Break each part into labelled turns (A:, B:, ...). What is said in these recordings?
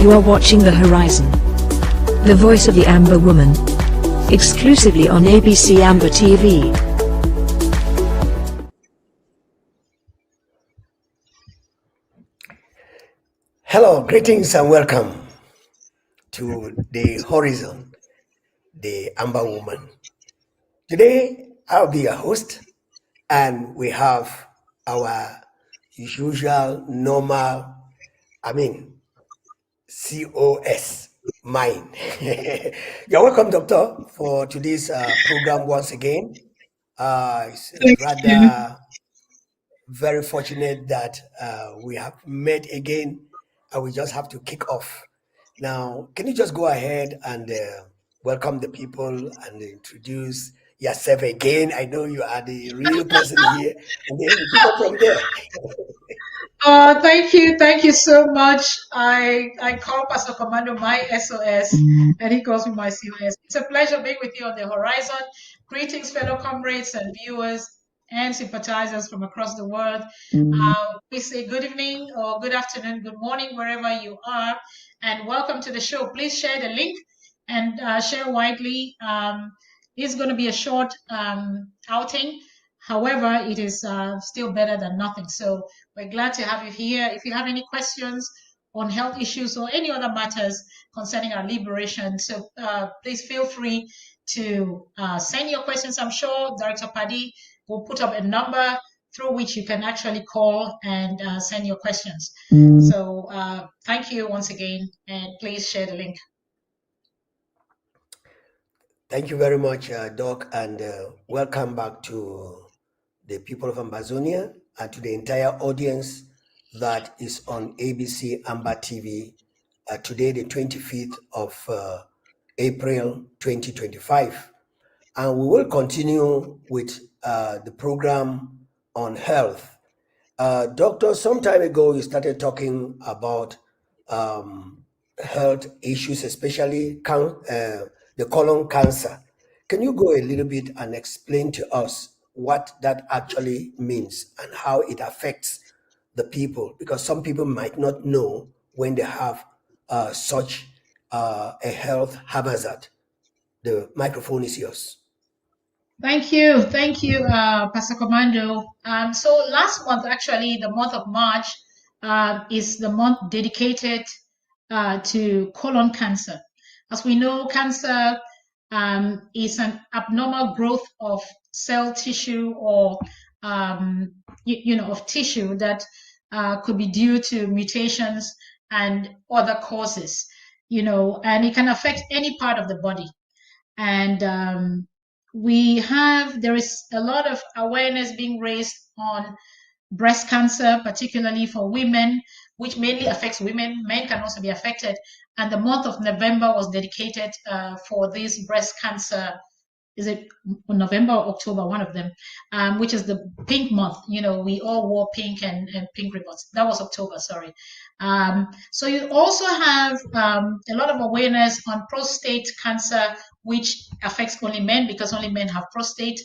A: You are watching The Horizon, the voice of the Amber Woman, exclusively on ABC Amba TV.
B: Hello, greetings and welcome to The Horizon, the Amber Woman. Today, I'll be your host, and we have our usual, normal, COS, mine. You're welcome, Doctor, for today's program once again. It's rather very fortunate that we have met again, and we just have to kick off. Now, can you just go ahead and welcome the people and introduce yourself again? I know you are the real person here, and then we pick up from there.
C: Thank you so much. I call Pastor Commando my SOS, and he calls me my COS. It's a pleasure being with you on the horizon. Greetings, fellow comrades and viewers and sympathizers from across the world. We say good evening or good afternoon, good morning, wherever you are, and welcome to the show. Please share the link and share widely. It's going to be a short outing. However, it is still better than nothing. So we're glad to have you here. If you have any questions on health issues or any other matters concerning our liberation, so please feel free to send your questions. I'm sure Director Paddy will put up a number through which you can actually call and send your questions. So thank you once again, and please share the link.
B: Thank you very much, Doc, and welcome back to the people of Amazonia and to the entire audience that is on ABC Amba TV today, the 25th of April 2025. And we will continue with the program on health. Doctor, some time ago, you started talking about health issues, especially the colon cancer. Can you go a little bit and explain to us what that actually means and how it affects the people? Because some people might not know when they have such a health hazard. The microphone is yours.
C: Thank you, Pastor Commando. So last month, actually, the month of March, is the month dedicated to colon cancer. As we know, cancer is an abnormal growth of cell tissue or of tissue that could be due to mutations and other causes. And it can affect any part of the body. And there is a lot of awareness being raised on breast cancer, particularly for women, which mainly affects women. Men can also be affected. And the month of November was dedicated for this breast cancer. Is it November or October? One of them, which is the pink month. We all wore pink and pink ribbons. That was October, sorry. So you also have a lot of awareness on prostate cancer, which affects only men because only men have prostate.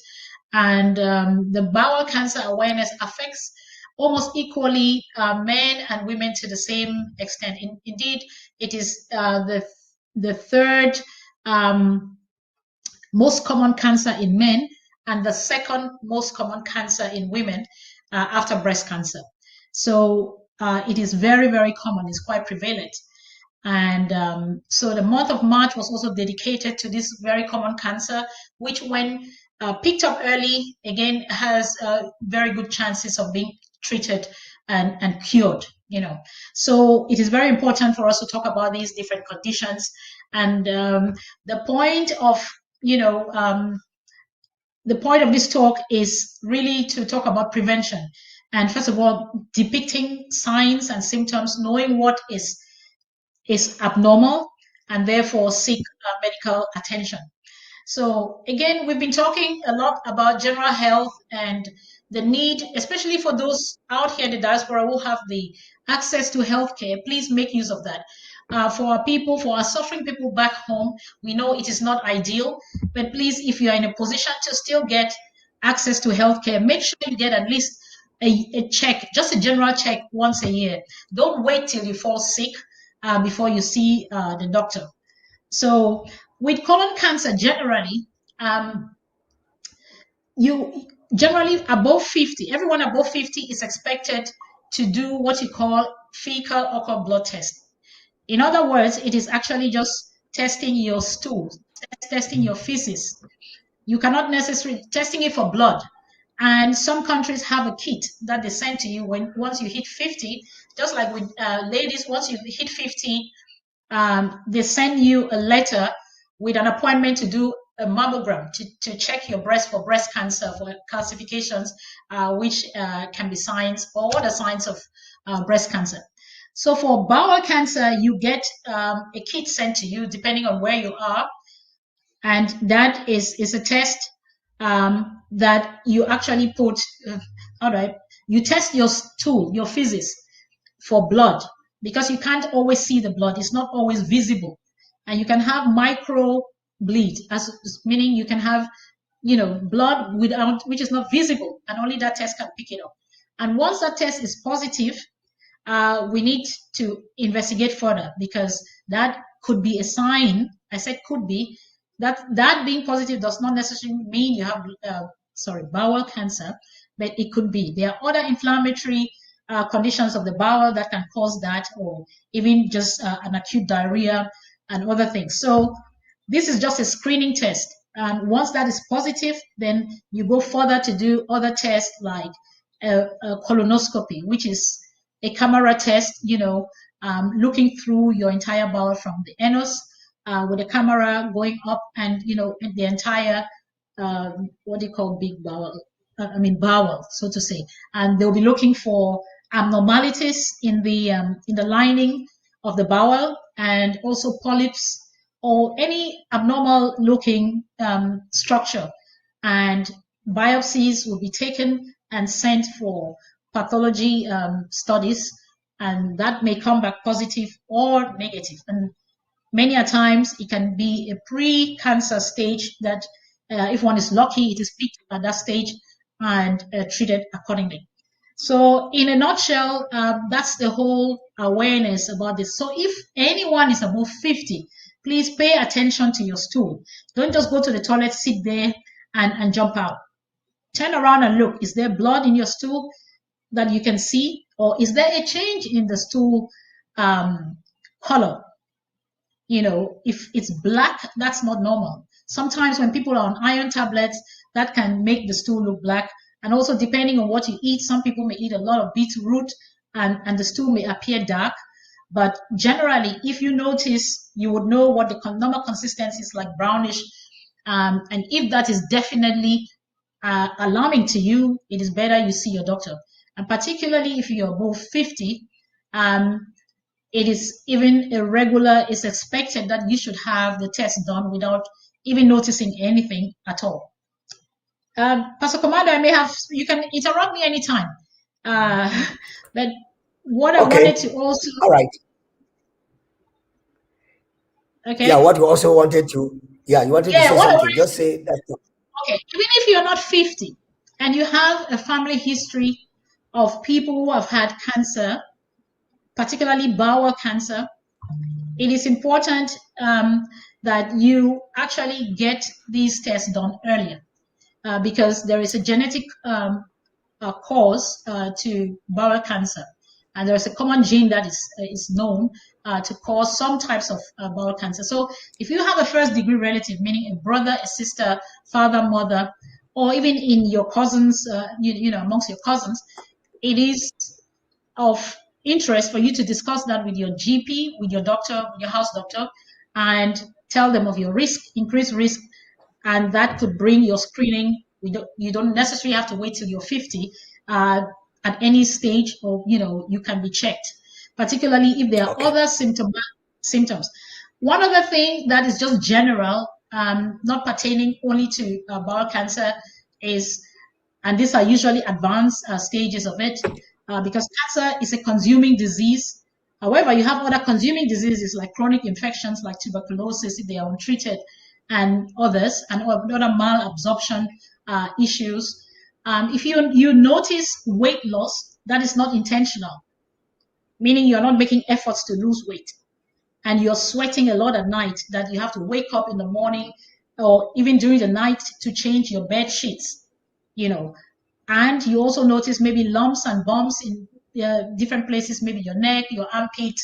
C: And the bowel cancer awareness affects almost equally men and women to the same extent. Indeed, it is the third most common cancer in men and the second most common cancer in women after breast cancer. So it is very, very common. It's quite prevalent. And so the month of March was also dedicated to this very common cancer, which when picked up early, again, has very good chances of being treated and cured. So it is very important for us to talk about these different conditions. And the point of this talk is really to talk about prevention. And first of all, depicting signs and symptoms, knowing what is abnormal, and therefore seek medical attention. So again, we've been talking a lot about general health and the need, especially for those out here in the diaspora who have the access to healthcare. Please make use of that. For our suffering people back home, we know it is not ideal, but please, if you are in a position to still get access to healthcare, make sure you get at least a check, just a general check once a year. Don't wait till you fall sick before you see the doctor. So with colon cancer, generally, you generally above 50, everyone above 50 is expected to do what you call fecal occult blood test. In other words, it is actually just testing your stool, testing your feces. You cannot necessarily testing it for blood. And some countries have a kit that they send to you once you hit 50, just like with ladies, once you hit 50, they send you a letter with an appointment to do a mammogram to check your breast for breast cancer, for calcifications, which can be signs or other signs of breast cancer. So for bowel cancer, you get a kit sent to you depending on where you are, and that is a test that you actually put. All right, you test your stool, your feces, for blood, because you can't always see the blood. It's not always visible. And you can have micro bleed, as meaning you can have, blood without, which is not visible, and only that test can pick it up. And once that test is positive, we need to investigate further, because that could be a sign. I said could be. That being positive does not necessarily mean you have bowel cancer, but it could be. There are other inflammatory conditions of the bowel that can cause that, or even just an acute diarrhea and other things. So this is just a screening test. And once that is positive, then you go further to do other tests like a colonoscopy, which is a camera test, looking through your entire bowel from the anus with a camera going up and, the entire, what do you call big bowel? Bowel, so to say. And they'll be looking for abnormalities in the lining of the bowel, and also polyps or any abnormal looking structure. And biopsies will be taken and sent for pathology studies, and that may come back positive or negative. And many a times it can be a pre-cancer stage that if one is lucky, it is picked at that stage and treated accordingly. So in a nutshell, that's the whole awareness about this. So if anyone is above 50, please pay attention to your stool. Don't just go to the toilet, sit there and jump out. Turn around and look. Is there blood in your stool that you can see? Or is there a change in the stool color? If it's black, that's not normal. Sometimes when people are on iron tablets, that can make the stool look black. And also depending on what you eat, some people may eat a lot of beetroot and the stool may appear dark. But generally, if you notice, you would know what the normal consistency is, like brownish. And if that is definitely alarming to you, it is better you see your doctor. And particularly if you're above 50, it is even irregular. It's expected that you should have the test done without even noticing anything at all. Pastor Commander, you can interrupt me anytime. But what I wanted to also...
B: All right.
C: Okay.
B: Yeah, what you also wanted to... Yeah, you wanted to say something. Just say that.
C: Okay. Even if you're not 50 and you have a family history of people who have had cancer, particularly bowel cancer, it is important that you actually get these tests done earlier, because there is a genetic cause to bowel cancer, and there's a common gene that is known to cause some types of bowel cancer. So if you have a first-degree relative, meaning a brother, a sister, father, mother, or even in your cousins, amongst your cousins, it is of interest for you to discuss that with your GP, with your doctor, with your house doctor, and tell them of your risk, increased risk, and that could bring your screening. You don't necessarily have to wait till you're 50 at any stage, or you can be checked, particularly if there are other symptoms. One other thing that is just general, not pertaining only to bowel cancer, is, and these are usually advanced stages of it, because cancer is a consuming disease. However, you have other consuming diseases like chronic infections like tuberculosis if they are untreated, and others, and other malabsorption issues. If you notice weight loss that is not intentional, meaning you're not making efforts to lose weight, and you're sweating a lot at night, that you have to wake up in the morning or even during the night to change your bed sheets, and you also notice maybe lumps and bumps in different places, maybe your neck, your armpit,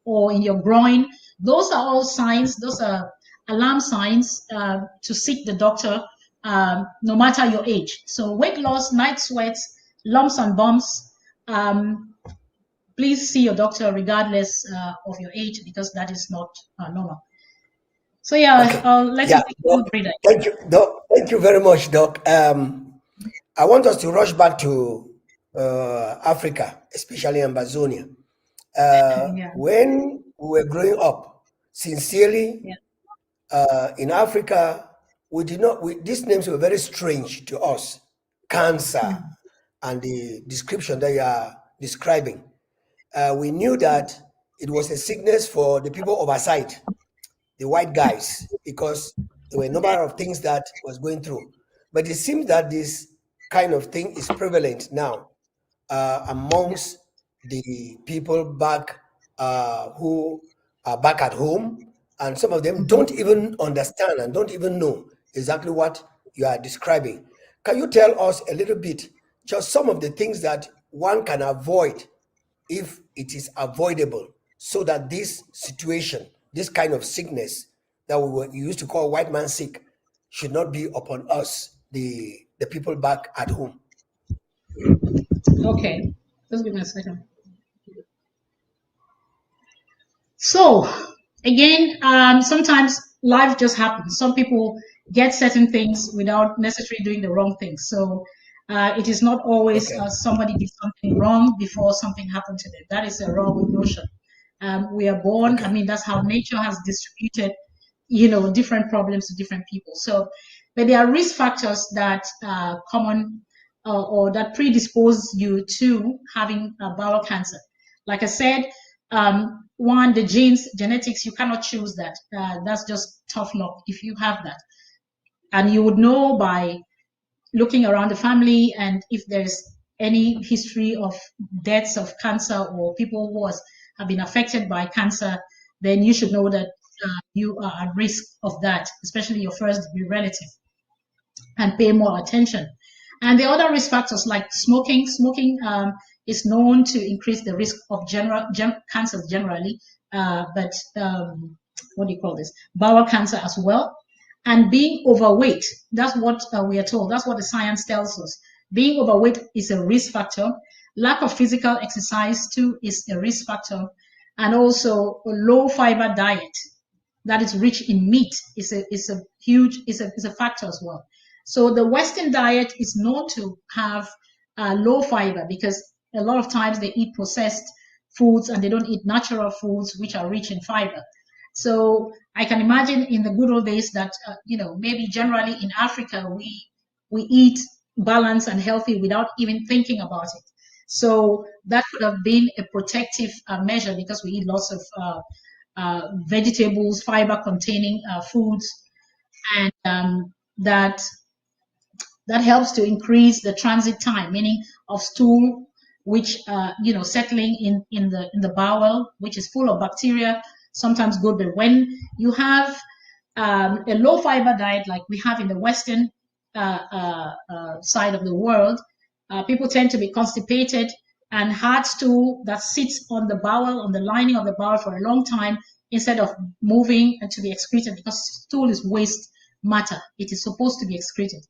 C: or in your groin. Those are all signs, those are alarm signs to seek the doctor, no matter your age. So weight loss, night sweats, lumps and bumps, please see your doctor regardless of your age, because that is not normal. So yeah,
B: Okay.
C: I'll let you
B: Yeah.
C: take
B: Doc,
C: reader.
B: thank you, Doc. Thank you very much, Doc. I want us to rush back to Africa, especially Amazonia.
C: Yeah,
B: When we were growing up, sincerely,
C: yeah.
B: in Africa, we did not. These names were very strange to us. Cancer
C: Mm.
B: and the description that you are describing. We knew that it was a sickness for the people of our side, the white guys, because there were a number of things that was going through. But it seems that this kind of thing is prevalent now amongst the people back who are back at home, and some of them
C: Mhm.
B: don't even understand and don't even know exactly what you are describing. Can you tell us a little bit, just some of the things that one can avoid if it is avoidable, so that this situation, this kind of sickness that you used to call white man sick, should not be upon us, the people back at home?
C: Okay, just give me a second. So again, sometimes life just happens. Some people get certain things without necessarily doing the wrong things. So it is not always
B: Okay.
C: somebody did something wrong before something happened to them. That is a wrong notion. We are born. I
B: Okay.
C: mean, that's how nature has distributed, different problems to different people. So, but there are risk factors that are common or that predispose you to having bowel cancer. Like I said, one, the genes, genetics, you cannot choose that. That's just tough luck if you have that. And you would know by looking around the family, and if there's any history of deaths of cancer or people have been affected by cancer, then you should know that you are at risk of that, especially your first degree relative, and pay more attention. And the other risk factors like smoking. Smoking is known to increase the risk of cancers generally, but what do you call this? Bowel cancer as well. And being overweight, that's what we are told. That's what the science tells us. Being overweight is a risk factor. Lack of physical exercise too is a risk factor. And also a low fiber diet that is rich in meat is a factor as well. So the Western diet is known to have low fiber, because a lot of times they eat processed foods and they don't eat natural foods which are rich in fiber. So I can imagine in the good old days that maybe generally in Africa we eat balanced and healthy without even thinking about it. So that could have been a protective measure, because we eat lots of vegetables, fiber containing foods, and that helps to increase the transit time, meaning of stool, which settling in the bowel, which is full of bacteria, sometimes good. But when you have a low fiber diet like we have in the Western side of the world, people tend to be constipated, and hard stool that sits on the bowel, on the lining of the bowel for a long time, instead of moving and to be excreted, because stool is waste matter. It is supposed to be excreted.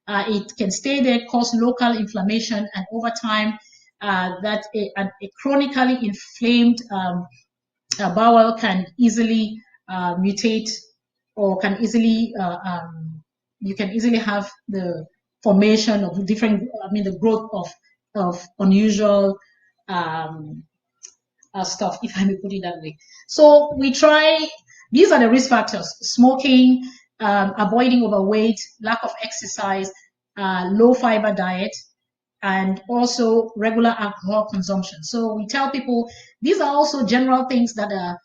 C: It can stay there, cause local inflammation, and over time, that a chronically inflamed bowel can easily mutate, or can easily you can easily have the formation of different, the growth of unusual stuff, if I may put it that way. So we try, these are the risk factors: smoking, avoiding overweight, lack of exercise, low fiber diet, and also regular alcohol consumption. So we tell people these are also general things that are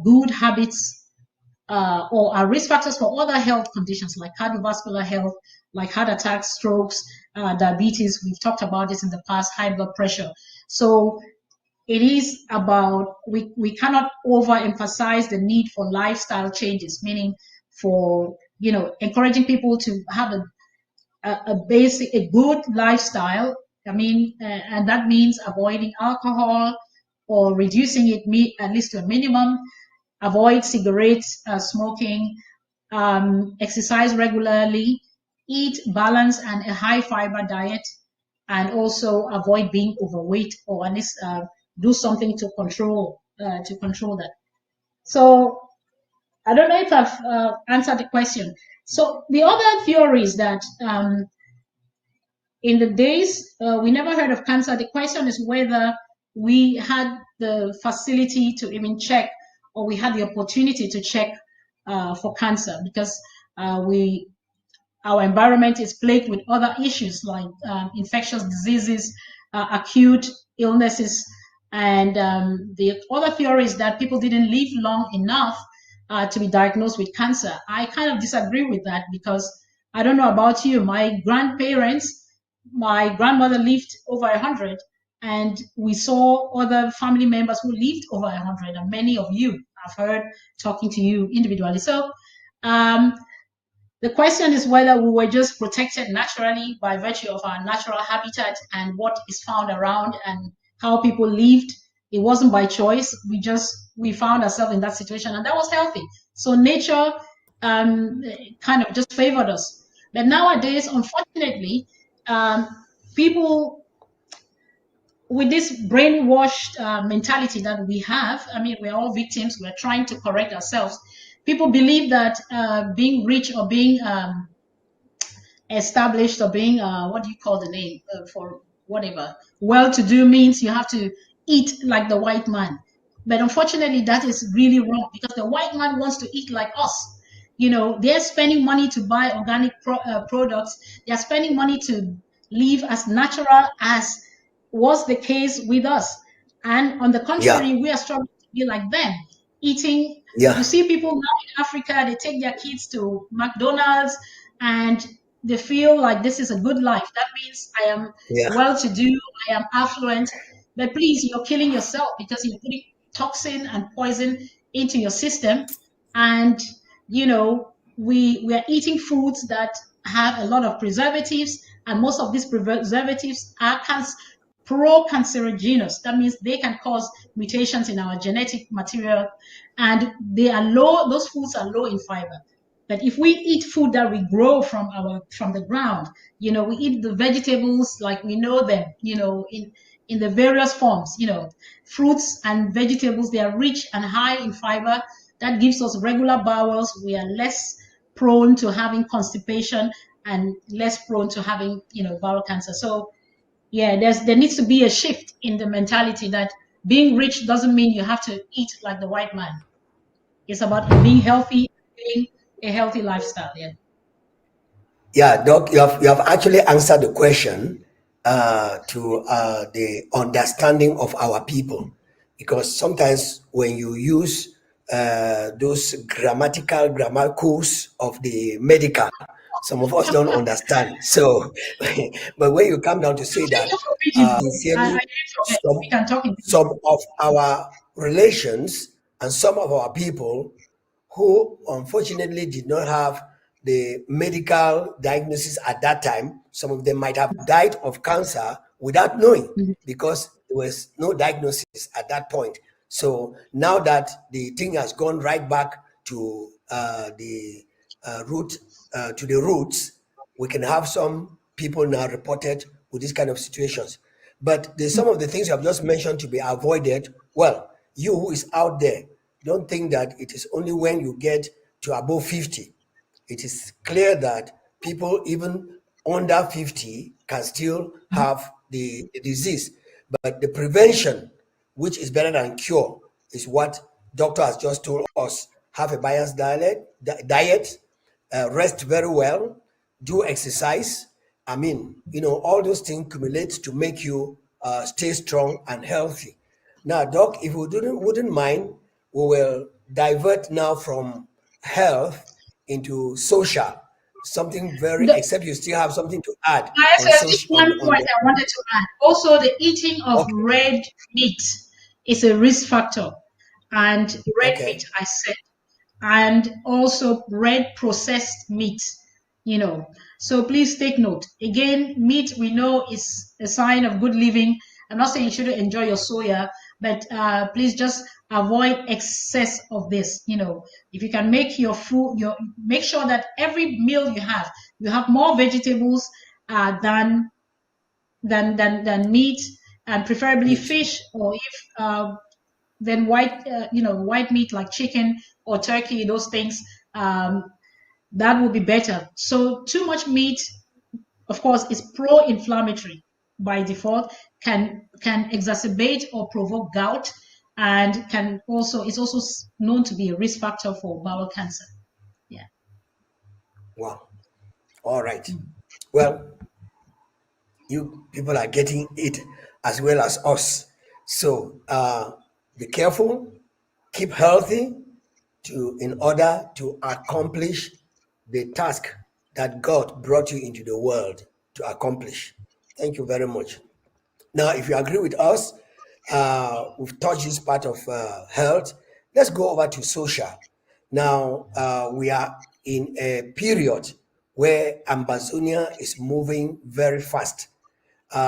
C: good habits, or are risk factors for other health conditions like cardiovascular health, like heart attacks, strokes, diabetes. We've talked about this in the past, high blood pressure. So it is about, we cannot overemphasize the need for lifestyle changes, meaning for, encouraging people to have a good lifestyle. I mean, and that means avoiding alcohol or reducing it at least to a minimum, avoid cigarettes, smoking, exercise regularly, eat balanced and a high fiber diet, and also avoid being overweight, or at least do something to control that. So I don't know if I've answered the question. So the other theory is that in the days we never heard of cancer. The question is whether we had the facility to even check, or we had the opportunity to check for cancer, because our environment is plagued with other issues like infectious diseases, acute illnesses, and the other theory is that people didn't live long enough to be diagnosed with cancer. I kind of disagree with that, because I don't know about you, my grandmother lived over 100, and we saw other family members who lived over 100, and many of you I've heard talking to you individually. So the question is whether we were just protected naturally by virtue of our natural habitat and what is found around and how people lived. It wasn't by choice. We found ourselves in that situation, and that was healthy. So nature kind of just favored us. But nowadays, unfortunately, people with this brainwashed mentality that we have, I mean, we're all victims. We're trying to correct ourselves. People believe that being rich or being established or being, what do you call the name for whatever, well-to-do means you have to eat like the white man. But unfortunately, that is really wrong, because the white man wants to eat like us. They're spending money to buy organic products. They're spending money to live as natural as was the case with us. And on the contrary, we are struggling to be like them, eating. You see people now in Africa, they take their kids to McDonald's and they feel like this is a good life. That means I am well-to-do, I am affluent. But please, you're killing yourself, because you're putting toxin and poison into your system. And, we are eating foods that have a lot of preservatives, and most of these preservatives are pro-cancerogenous. That means they can cause mutations in our genetic material, and those foods are low in fiber. But if we eat food that we grow from the ground, we eat the vegetables like we know them, in the various forms, fruits and vegetables, they are rich and high in fiber. That gives us regular bowels. We are less prone to having constipation and less prone to having, bowel cancer. So yeah, there needs to be a shift in the mentality that being rich doesn't mean you have to eat like the white man. It's about being healthy, living a healthy lifestyle.
B: Yeah, Doc, you have actually answered the question to the understanding of our people, because sometimes when you use those grammaticals of the medical, some of us don't understand. So, but when you come down to say that sincerely,
C: We can talk in
B: some of our relations and some of our people who unfortunately did not have the medical diagnosis at that time, some of them might have died of cancer without knowing, because there was no diagnosis at that point. So now that the thing has gone right back to the roots, we can have some people now reported with these kind of situations. But there's some of the things you have just mentioned to be avoided. Well, you who is out there, don't think that it is only when you get to above 50. It is clear that people even under 50 can still have the disease. But the prevention, which is better than cure, is what doctor has just told us. Have a balanced diet, rest very well, do exercise. I mean, all those things accumulate to make you stay strong and healthy. Now, Doc, if you wouldn't mind, we will divert now from health into social. Something very, except you still have something to add on
C: Just
B: social.
C: one point I wanted to add. Also, the eating of
B: Okay.
C: red meat. is a risk factor. And red
B: Okay.
C: meat, I said, and also red processed meat, So please take note. Again, meat we know is a sign of good living. I'm not saying you shouldn't enjoy your soya, but please just avoid excess of this. If you can make your food, make sure that every meal you have more vegetables than meat, and preferably
B: Meat.
C: fish, or if then white meat like chicken or turkey, those things, that would be better. So too much meat, of course, is pro-inflammatory by default, can exacerbate or provoke gout, and is also known to be a risk factor for bowel cancer. Yeah.
B: Wow. All right. Well, you people are getting it as well as us. So be careful, keep healthy in order to accomplish the task that God brought you into the world to accomplish. Thank you very much. Now, if you agree with us, we've touched this part of health. Let's go over to social. Now, we are in a period where Ambazonia is moving very fast. We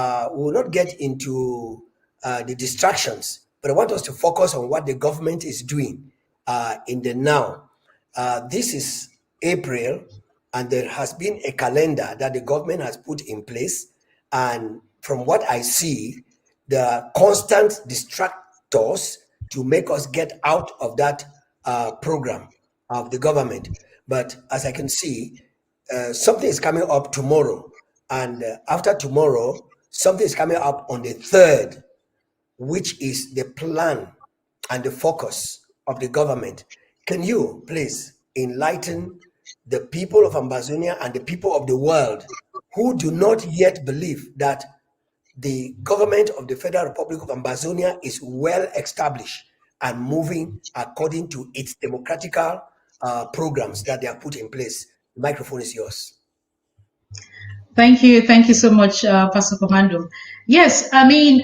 B: will not get into the distractions, but I want us to focus on what the government is doing in the now. This is April, and there has been a calendar that the government has put in place. And from what I see, there are constant distractors to make us get out of that program of the government. But as I can see, something is coming up tomorrow, and after tomorrow, something is coming up on the 3rd, which is the plan and the focus of the government. Can you please enlighten the people of Ambazonia and the people of the world who do not yet believe that the government of the Federal Republic of Ambazonia is well established and moving according to its democratical programs that they have put in place? The microphone is yours.
C: Thank you so much, Pastor Commando. Yes, I mean,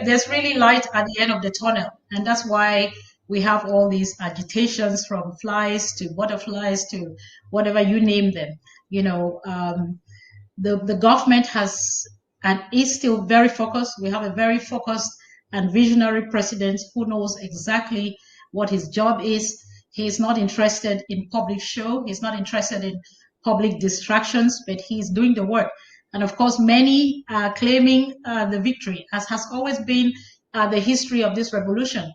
C: there's really light at the end of the tunnel, and that's why we have all these agitations, from flies to butterflies to whatever you name them. The government has and is still very focused. We have a very focused and visionary president who knows exactly what his job is. He is not interested in public show. He's not interested in public distractions, but he's doing the work. And of course, many are claiming the victory, as has always been the history of this revolution.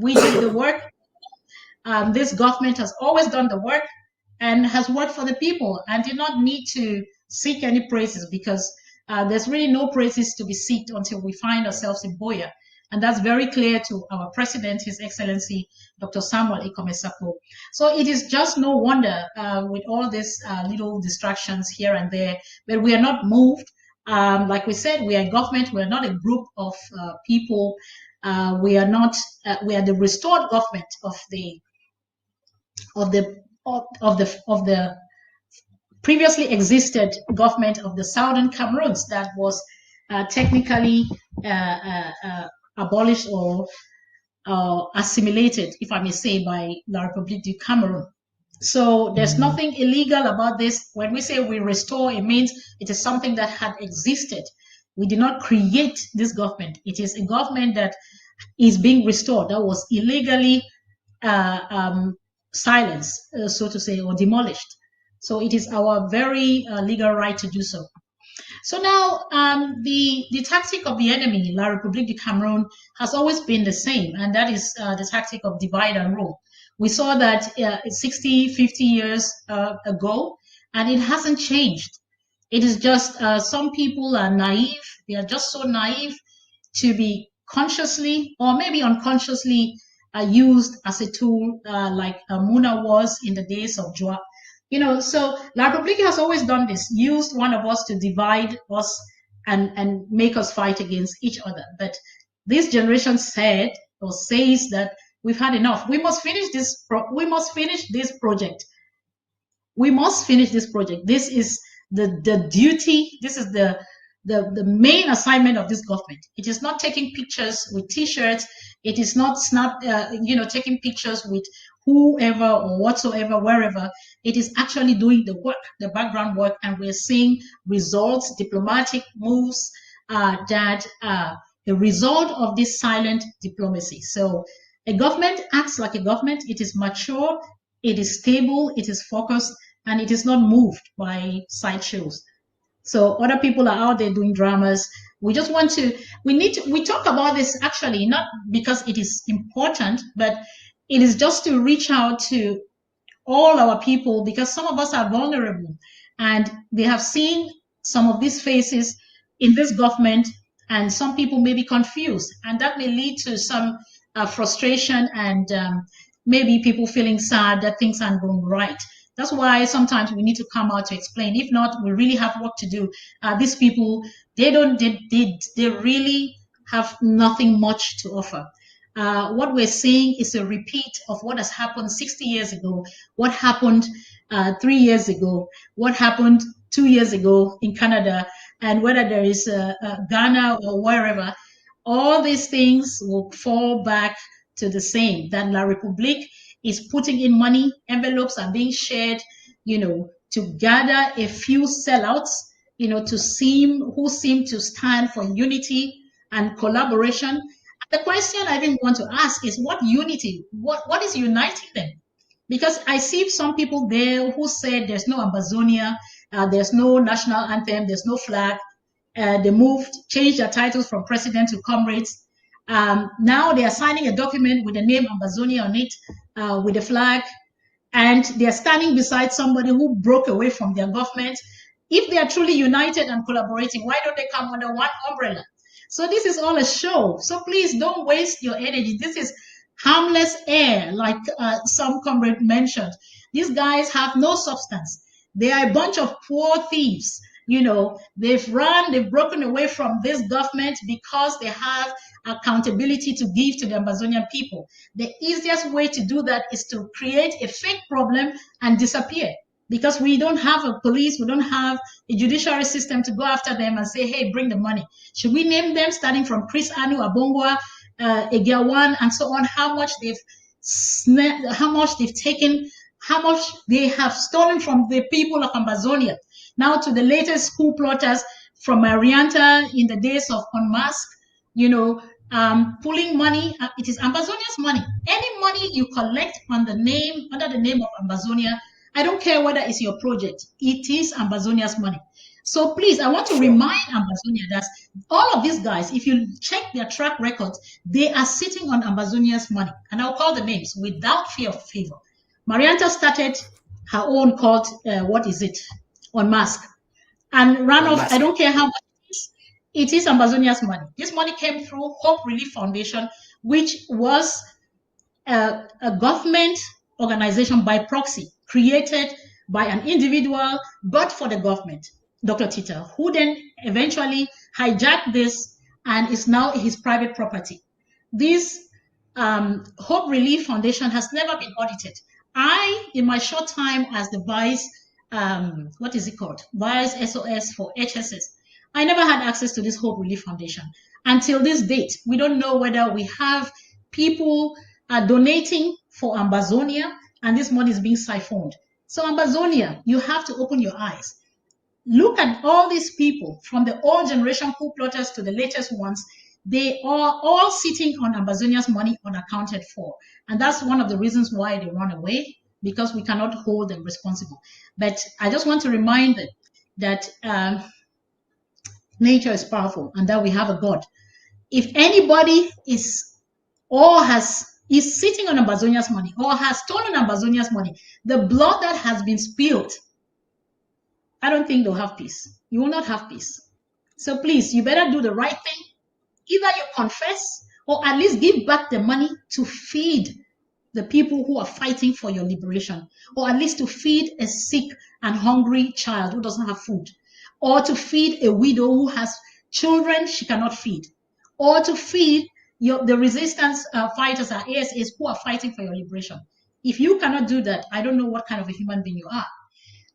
C: We did the work. This government has always done the work and has worked for the people and did not need to seek any praises, because there's really no praises to be sought until we find ourselves in Boya. And that's very clear to our president, His Excellency, Dr. Samuel Ikomesapo. So it is just no wonder with all these little distractions here and there, but we are not moved. Like we said, we are government. We are not a group of people. We are not. We are the restored government of the previously existed government of the Southern Cameroons that was technically abolished or assimilated, if I may say, by La République du Cameroon. So there's nothing illegal about this. When we say we restore, it means it is something that had existed. We did not create this government. It is a government that is being restored, that was illegally silenced, so to say, or demolished. So it is our very legal right to do so. So now the tactic of the enemy, La République du Cameroun, has always been the same, and that is the tactic of divide and rule. We saw that 60, 50 years ago, and it hasn't changed. It is just some people are naive. They are just so naive to be consciously or maybe unconsciously used as a tool, like Muna was in the days of Joa. So La République has always done this, used one of us to divide us and make us fight against each other. But this generation says that we've had enough. We must finish this. We must finish this project. We must finish this project. This is the duty. This is the the main assignment of this government. It is not taking pictures with T-shirts. It is not taking pictures with whoever or whatsoever, wherever. It is actually doing the work, the background work, and we're seeing results, diplomatic moves that are the result of this silent diplomacy. So a government acts like a government. It is mature, it is stable, it is focused, and it is not moved by sideshows. So other people are out there doing dramas. We talk about this actually, not because it is important, but it is just to reach out to all our people, because some of us are vulnerable and they have seen some of these faces in this government, and some people may be confused, and that may lead to some frustration and maybe people feeling sad that things aren't going right. That's why sometimes we need to come out to explain. If not, we really have work to do. These people, they really have nothing much to offer. What we're seeing is a repeat of what has happened 60 years ago, what happened 3 years ago, what happened 2 years ago in Canada, and whether there is Ghana or wherever, all these things will fall back to the same, that La République is putting in money, envelopes are being shared, to gather a few sellouts, who seem to stand for unity and collaboration. The question I even want to ask is, what unity? What is uniting them? Because I see some people there who said there's no Ambazonia, there's no national anthem, there's no flag. They changed their titles from president to comrades. Now they are signing a document with the name Ambazonia on it, with a flag, and they are standing beside somebody who broke away from their government. If they are truly united and collaborating, why don't they come under one umbrella? So this is all a show. So please don't waste your energy. This is harmless air, like some comrade mentioned. These guys have no substance. They are a bunch of poor thieves. They've broken away from this government because they have accountability to give to the Amazonian people. The easiest way to do that is to create a fake problem and disappear, because we don't have a police, we don't have a judiciary system to go after them and say, hey, bring the money. Should we name them, starting from Chris Anu, Abongwa, Egawan, and so on, how much they've taken, how much they have stolen from the people of Amazonia, now to the latest coup plotters from Marianta in the days of Unmask, pulling money. It is Ambazonia's money. Any money you collect under the name of Ambazonia, I don't care whether it's your project, it is Ambazonia's money. So please, I want to remind Ambazonia that all of these guys, if you check their track records, they are sitting on Ambazonia's money. And I'll call the names without fear of favor. Marianta started her own called, Unmask, and ran off. I don't care how much it is Ambazonia's money. This money came through Hope Relief Foundation, which was a government organization by proxy, created by an individual, but for the government, Dr. Tita, who then eventually hijacked this and is now his private property. This Hope Relief Foundation has never been audited. In my short time as the vice SOS for HSS, I never had access to this Hope Relief Foundation. Until this date, we don't know whether we have people donating for Ambazonia and this money is being siphoned. So Ambazonia, you have to open your eyes. Look at all these people, from the old generation coup plotters to the latest ones. They are all sitting on Ambazonia's money unaccounted for. And that's one of the reasons why they run away, because we cannot hold them responsible. But I just want to remind them that nature is powerful and that we have a God. If anybody is sitting on Ambazonia's money or has stolen Ambazonia's money, the blood that has been spilled, I don't think they'll have peace. You will not have peace. So please, you better do the right thing. Either you confess or at least give back the money to feed the people who are fighting for your liberation, or at least to feed a sick and hungry child who doesn't have food, or to feed a widow who has children she cannot feed, or to feed the resistance fighters, our ASAs, who are fighting for your liberation. If you cannot do that, I don't know what kind of a human being you are.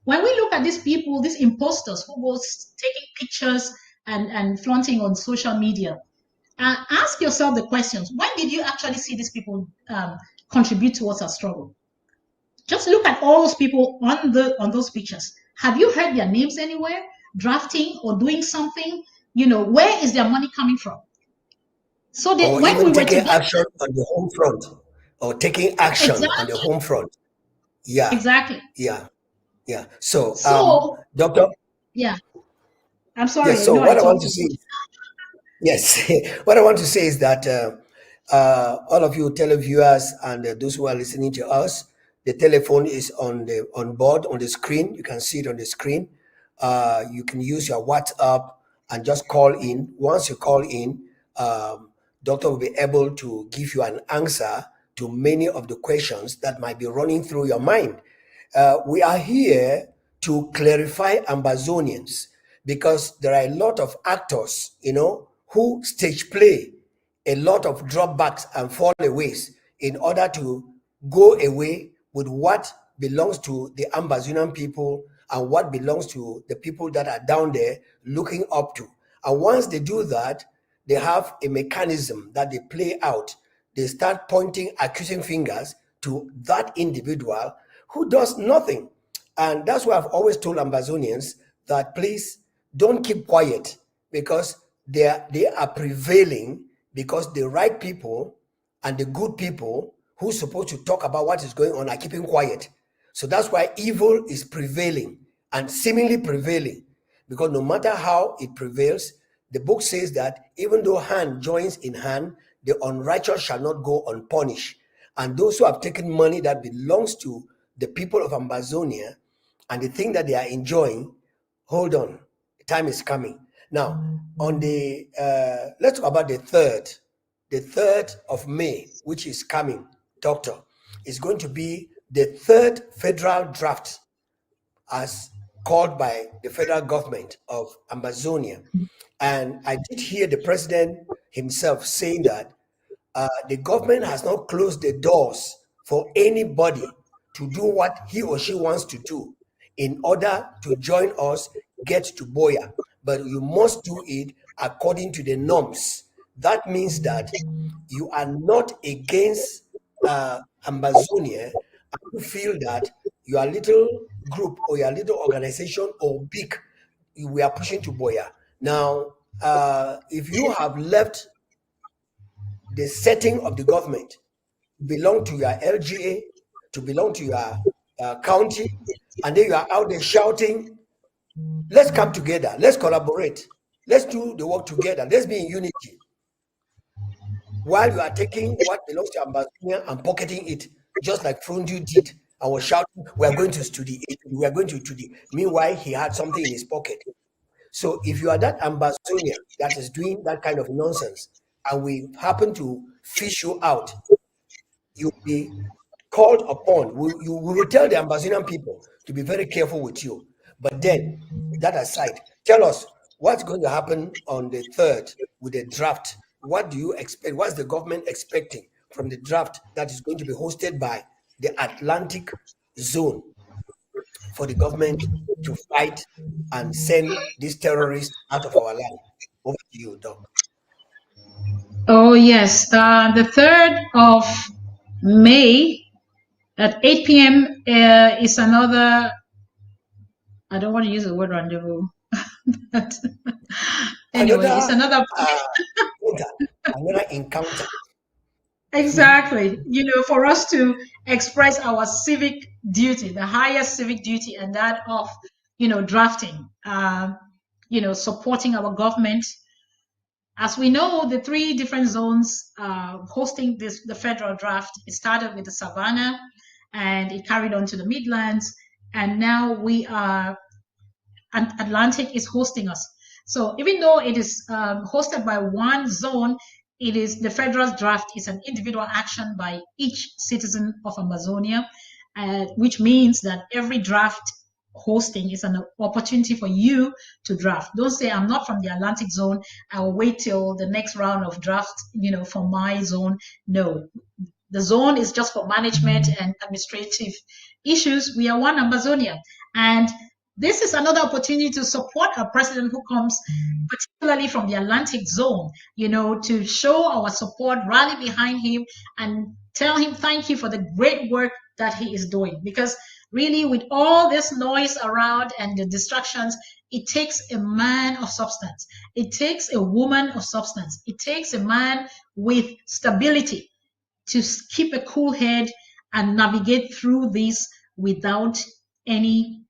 C: When we look at these people, these imposters who go taking pictures and flaunting on social media. Ask yourself the questions. When did you actually see these people contribute towards our struggle? Just look at all those people on those pictures. Have you heard their names anywhere, drafting or doing something? Where is their money coming from? So that
B: Or
C: when we
B: even
C: were
B: taking
C: together,
B: action on the home front, or taking action on the
C: exactly,
B: home front. Yeah,
C: exactly.
B: yeah, yeah. So,
C: So
B: Doctor,
C: yeah, I'm
B: yes.
C: sorry.
B: So,
C: No, I
B: what I want
C: talked
B: to
C: too
B: say,
C: much.
B: yes, what I want to say is that all of you televiewers and those who are listening to us, the telephone is on board on the screen. You can see it on the screen. You can use your WhatsApp and just call in. Once you call in, doctor will be able to give you an answer to many of the questions that might be running through your mind. We are here to clarify Ambazonians because there are a lot of actors, who stage play a lot of dropbacks and fallaways in order to go away with what belongs to the Ambazonian people and what belongs to the people that are down there looking up to. And once they do that, they have a mechanism that they play out. They start pointing accusing fingers to that individual who does nothing. And that's why I've always told Ambazonians that please don't keep quiet, because they are prevailing because the right people and the good people who supposed to talk about what is going on are keeping quiet. So that's why evil is prevailing and seemingly prevailing, because no matter how it prevails, the book says that even though hand joins in hand, the unrighteous shall not go unpunished. And those who have taken money that belongs to the people of Ambazonia and the thing that they are enjoying, hold on, time is coming. Now, on the let's talk about the 3rd of May, which is coming, Doctor, is going to be the 3rd federal draft as called by the federal government of Amazonia. And I did hear the president himself saying that the government has not closed the doors for anybody to do what he or she wants to do in order to join us, get to Boya. But you must do it according to the norms. That means that you are not against Ambazonia, and you feel that your little group or your little organization or big, we are pushing to Boya. Now, if you have left the setting of the government to belong to your LGA, to belong to your county, and then you are out there shouting, let's come together, let's collaborate, let's do the work together, let's be in unity. While you are taking what belongs to Ambazonia and pocketing it, just like Frundu did, and was shouting, we are going to study, we are going to study. Meanwhile, he had something in his pocket. So if you are that Ambazonia that is doing that kind of nonsense, and we happen to fish you out, you'll be called upon. We will tell the Ambazonian people to be very careful with you. But then, that aside, tell us what's going to happen on the 3rd with the draft. What do you expect? What's the government expecting from the draft that is going to be hosted by the Atlantic zone for the government to fight and send these terrorists out of our land? Over to you, Doc.
C: Oh yes, the 3rd of May at 8 p.m. Is another. I don't want to use the word rendezvous, but anyway, it's
B: Another
C: another.
B: encounter, another encounter.
C: Exactly. For us to express our civic duty, the highest civic duty, and that of, drafting, supporting our government. As we know, the 3 different zones hosting the federal draft, it started with the Savannah and it carried on to the Midlands. And now Atlantic is hosting us. So even though it is hosted by one zone, it is the federal draft is an individual action by each citizen of Amazonia, which means that every draft hosting is an opportunity for you to draft. Don't say I'm not from the Atlantic zone. I'll wait till the next round of draft, for my zone. No, the zone is just for management and administrative issues. We are one Amazonia, and this is another opportunity to support a president who comes particularly from the Atlantic zone, to show our support, rally behind him, and tell him thank you for the great work that he is doing. Because really, with all this noise around and the distractions, it takes a man of substance. It takes a woman of substance. It takes a man with stability to keep a cool head and navigate through this without any,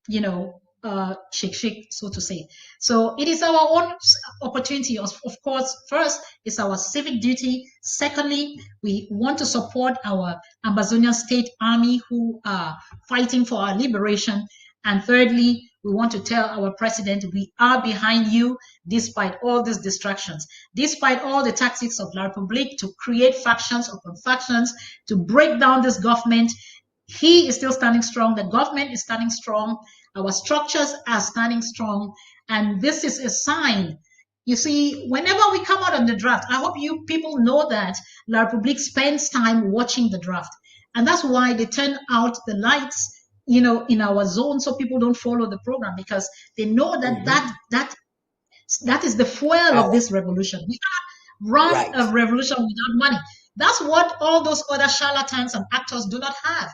C: shake, so to say. So it is our own opportunity. Of course, first, it's our civic duty. Secondly, we want to support our Amazonian State Army who are fighting for our liberation. And thirdly, we want to tell our president we are behind you despite all these distractions, despite all the tactics of La Republique to create factions upon factions, to break down this government. He is still standing strong. The government is standing strong. Our structures are standing strong. And this is a sign. You see, whenever we come out on the draft, I hope you people know that La Republique spends time watching the draft. And that's why they turn out the lights, in our zone so people don't follow the program, because they know that that is the fuel of this revolution. We cannot run a revolution without money. That's what all those other charlatans and actors do not have.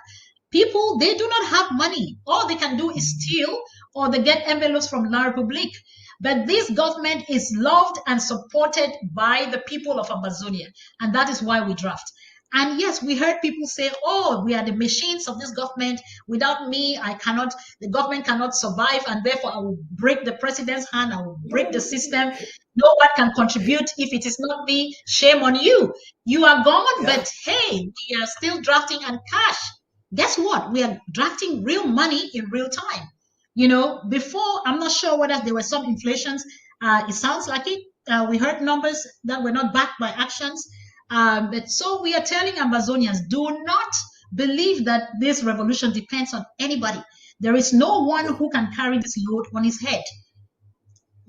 C: People, they do not have money. All they can do is steal, or they get envelopes from La Republique. But this government is loved and supported by the people of Amazonia, and that is why we draft. And yes, we heard people say, oh, we are the machines of this government. Without me, the government cannot survive, and therefore I will break the president's hand, I will break the system. No one can contribute. If it is not me, shame on you. You are gone, but hey, we are still drafting and cash. Guess what? We are drafting real money in real time. Before, I'm not sure whether there were some inflations. It sounds like it. We heard numbers that were not backed by actions. But so we are telling Amazonians, do not believe that this revolution depends on anybody. There is no one who can carry this load on his head.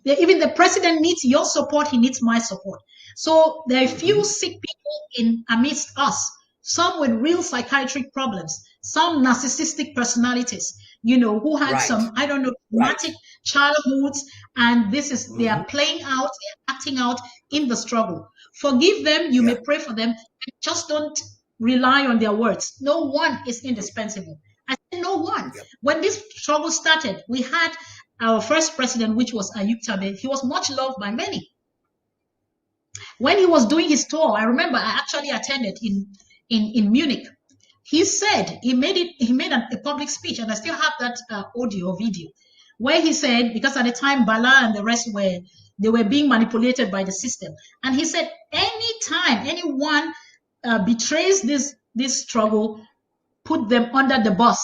C: Even the president needs your support. He needs my support. So there are few sick people amidst us, some with real psychiatric problems, some narcissistic personalities, who had some, I don't know, traumatic childhoods. And they are playing out, they are acting out in the struggle. Forgive them, you may pray for them, just don't rely on their words. No one is indispensable. I said no one. When this struggle started, we had our first president, which was Ayub Tabe. He was much loved by many. When he was doing his tour, I remember I actually attended in Munich. He said, he made a public speech, and I still have that audio or video, where he said, because at the time Bala and the rest they were being manipulated by the system. And he said, anytime anyone betrays this struggle, put them under the bus.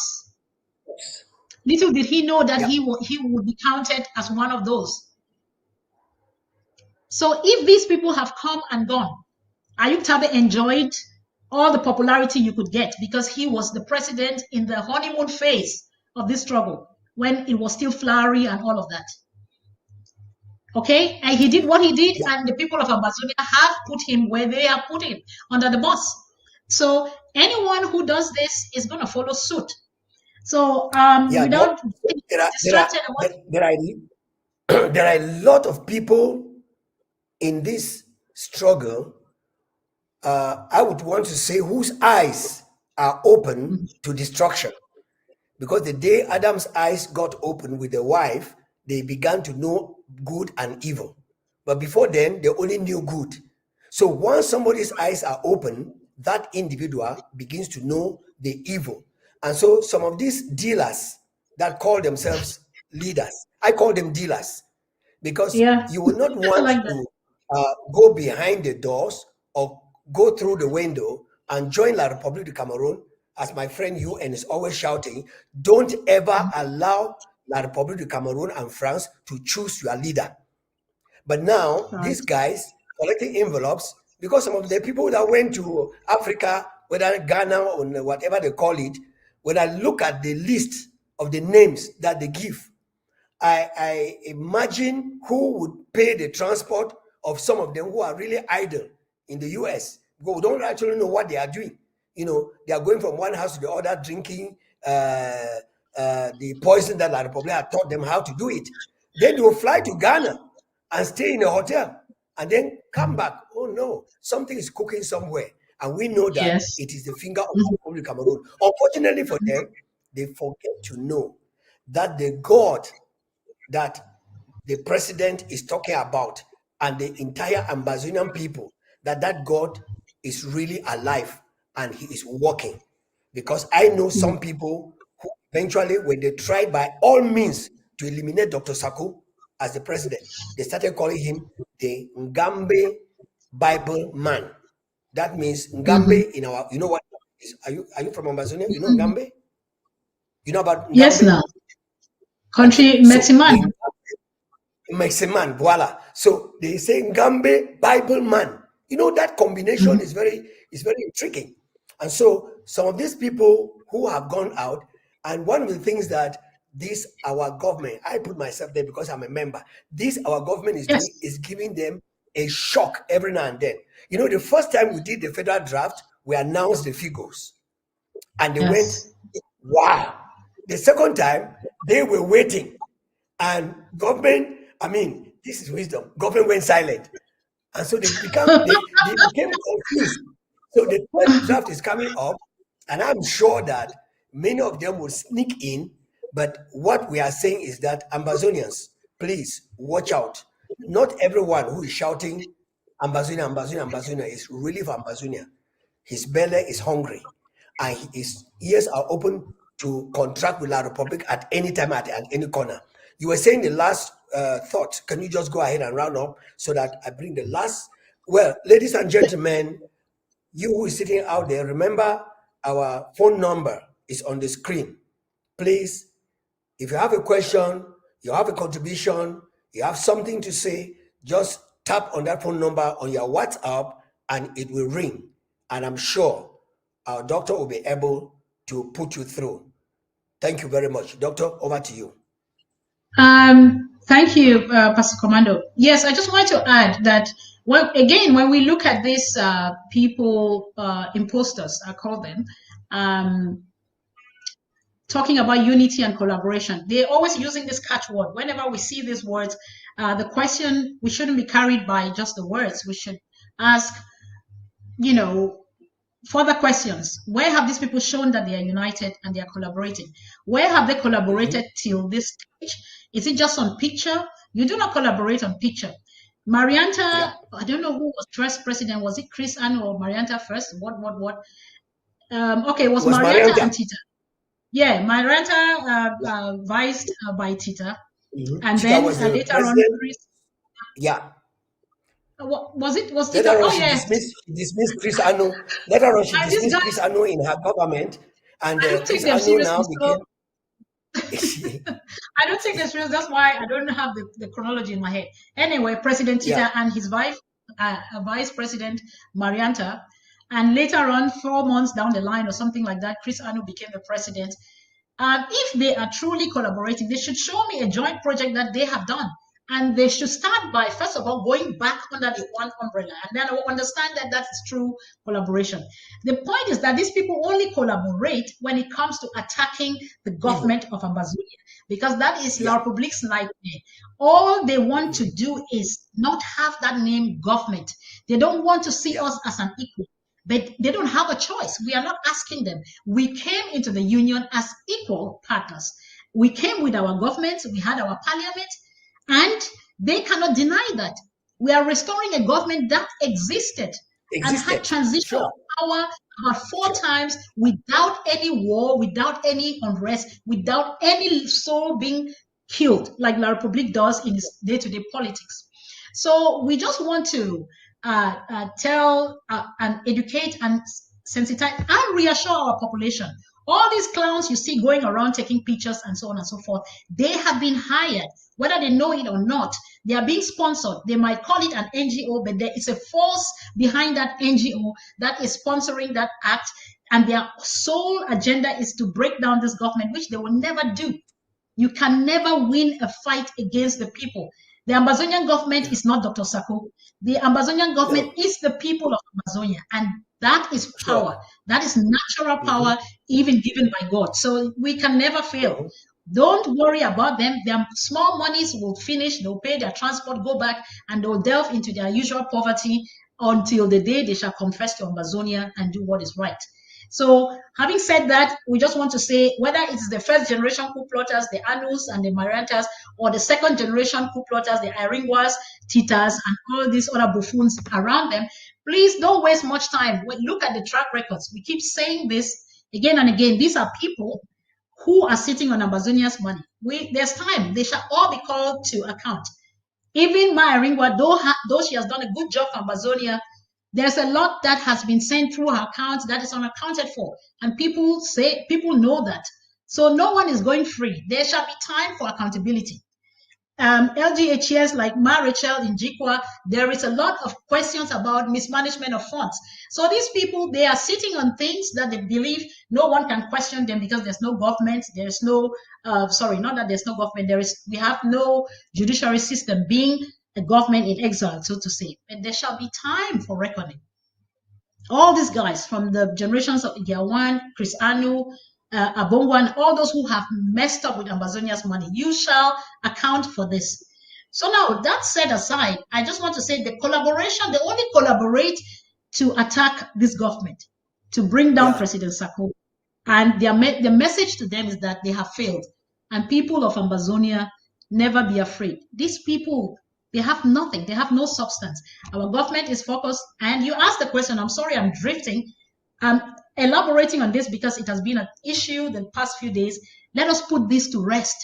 C: Little did he know that he would be counted as one of those. So if these people have come and gone, Ayub Tabe enjoyed all the popularity you could get because he was the president in the honeymoon phase of this struggle, when it was still flowery and all of that. Okay, and he did what he did, and the people of Amazonia have put him where they have put him, under the bus. So anyone who does this is going to follow suit. So without distracted,
B: there are a lot of people in this struggle. I would want to say whose eyes are open to destruction, because the day Adam's eyes got open with the wife, they began to know good and evil. But before then, they only knew good. So once somebody's eyes are open, that individual begins to know the evil. And so some of these dealers that call themselves leaders, I call them dealers, because you will not want to go behind the doors or go through the window and join La République du Cameroon. As my friend UN is always shouting, don't ever allow La République du Cameroon and France to choose your leader. But now, these guys collecting envelopes, because some of the people that went to Africa, whether Ghana or whatever they call it, when I look at the list of the names that they give, I imagine who would pay the transport of some of them who are really idle in the US, because we don't actually know what they are doing. They are going from one house to the other, drinking the poison that La Republic had taught them how to do it. Then they will fly to Ghana and stay in a hotel and then come back. Oh no, something is cooking somewhere. And we know that
C: Yes.
B: it is the finger of the Republic of Cameroon. Unfortunately for them, they forget to know that the God that the president is talking about and the entire Amazonian people, that God is really alive and he is working. Because I know some people who eventually, when they tried by all means to eliminate Dr. Saku as the president, they started calling him the Ngambe Bible man. That means Ngambe in our, you know what is, are you from Amazonia? You know Ngambe? You know about Ngambe?
C: Yes, now. Country
B: Okay, so
C: Meximan.
B: Meximan, voila. So they say Ngambe Bible man. You know that combination is very intriguing. And so some of these people who have gone out, and one of the things that this our government, I put myself there because I'm a member, this our government is
C: Yes.
B: doing is giving them a shock every now and then. You know, the first time we did the federal draft, we announced the figures and they went,
C: Yes.
B: wow. The second time, they were waiting. And government, I mean, this is wisdom. Government went silent. And so they became confused. So the third draft is coming up, and I'm sure that many of them will sneak in. But what we are saying is that Ambazonians, please watch out. Not everyone who is shouting Ambazonia, Ambazonia, Ambazonia is really for Ambazonia. His belly is hungry, and his ears are open to contract with La Republic at any time, at any corner. You were saying the last thought. Can you just go ahead and round up so that I bring the last? Well, ladies and gentlemen, you who is sitting out there, remember our phone number is on the screen. Please, if you have a question, you have a contribution, you have something to say, just tap on that phone number on your WhatsApp and it will ring. And I'm sure our doctor will be able to put you through. Thank you very much. Doctor, over to you.
C: Thank you, Pastor Commando. Yes, I just wanted to add that when we look at these people, imposters, I call them, talking about unity and collaboration, they're always using this catchword. Whenever we see these words, the question, we shouldn't be carried by just the words. We should ask, further questions. Where have these people shown that they are united and they are collaborating? Where have they collaborated till this stage? Is it just on picture? You do not collaborate on picture. Marianta, I don't know who was first president. Was it Chris Anno or Marianta first? What? Okay, it was Marianta and Tita. Yeah, Marianta viced by Tita. And
B: Tita
C: then
B: was the
C: later on, Chris.
B: Yeah.
C: Was Tita?
B: Later on, she dismissed Chris Anno. Later on, she dismissed Chris Anno in her government, and Chris Anno now became.
C: I don't think that's real. That's why I don't have the chronology in my head. Anyway, President Tita and his vice president Marianta, and later on, 4 months down the line or something like that, Chris Anno became the president. If they are truly collaborating, they should show me a joint project that they have done. And they should start by, first of all, going back under the one umbrella. And then I will understand that that's true collaboration. The point is that these people only collaborate when it comes to attacking the government of Ambazonia, because that is La Republique's nightmare. All they want to do is not have that name government. They don't want to see us as an equal. But they don't have a choice. We are not asking them. We came into the union as equal partners. We came with our government. We had our parliament. And they cannot deny that. We are restoring a government that existed and had transitional power about 4 times without any war, without any unrest, without any soul being killed, like La Republique does in its day-to-day politics. So we just want to tell and educate and sensitize and reassure our population. All these clowns you see going around taking pictures and so on and so forth, they have been hired, whether they know it or not. They are being sponsored. They might call it an NGO, but there is a force behind that NGO that is sponsoring that act, and their sole agenda is to break down this government, which they will never do. You can never win a fight against the people. The Ambazonian government is not Dr. Sako. The Ambazonian government is the people of Amazonia, and That is power. That is natural power, even given by God. So we can never fail. Don't worry about them. Their small monies will finish. They'll pay their transport, go back, and they'll delve into their usual poverty until the day they shall confess to Ambazonia and do what is right. So, having said that, we just want to say whether it's the first generation coup plotters, the Anus and the Mariantas, or the second generation coup plotters, the Iringwas, Titas, and all these other buffoons around them, please don't waste much time. Look at the track records. We keep saying this again and again. These are people who are sitting on Ambazonia's money. There's time. They shall all be called to account. Even Maya Ringwa, though she has done a good job for Ambazonia, there's a lot that has been sent through her accounts that is unaccounted for. And people know that. So no one is going free. There shall be time for accountability. LGHS like Ma Rachel in Jikwa, there is a lot of questions about mismanagement of funds. So these people, they are sitting on things that they believe no one can question them because there's no government. There's no, not that there's no government. We have no judiciary system, being a government in exile, so to say. And there shall be time for reckoning. All these guys from the generations of Igawan, Chris Anu, Abongwan, all those who have messed up with Ambazonia's money, you shall account for this. So now, that set aside, I just want to say the collaboration, they only collaborate to attack this government, to bring down President Sako. And the message to them is that they have failed. And people of Ambazonia, never be afraid. These people, they have nothing. They have no substance. Our government is focused. And you asked the question, I'm sorry, I'm drifting. I'm elaborating on this because it has been an issue the past few days. Let us put this to rest.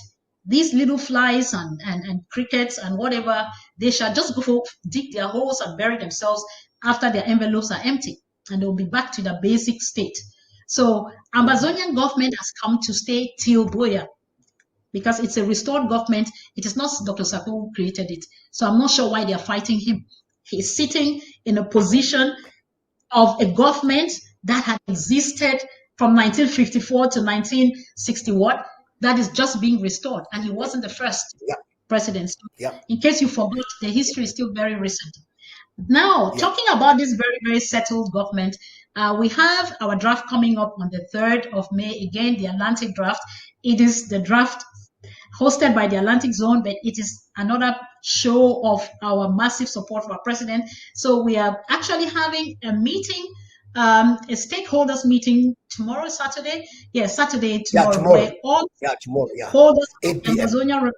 C: These little flies and crickets and whatever, they shall just go dig their holes and bury themselves after their envelopes are empty. And they'll be back to the basic state. So Ambazonian government has come to stay till Boya, because it's a restored government. It is not Dr. Sako who created it. So I'm not sure why they're fighting him. He's sitting in a position of a government that had existed from 1954 to 1961 that is just being restored. And he wasn't the first president. So in case you forgot, the history is still very recent. Now, talking about this very, very settled government, we have our draft coming up on the 3rd of May. Again, the Atlantic draft. It is the draft hosted by the Atlantic Zone, but it is another show of our massive support for our president. So we are actually having a meeting, a stakeholders meeting tomorrow, Saturday. Yes, Saturday, tomorrow. Where all holders of Amazonia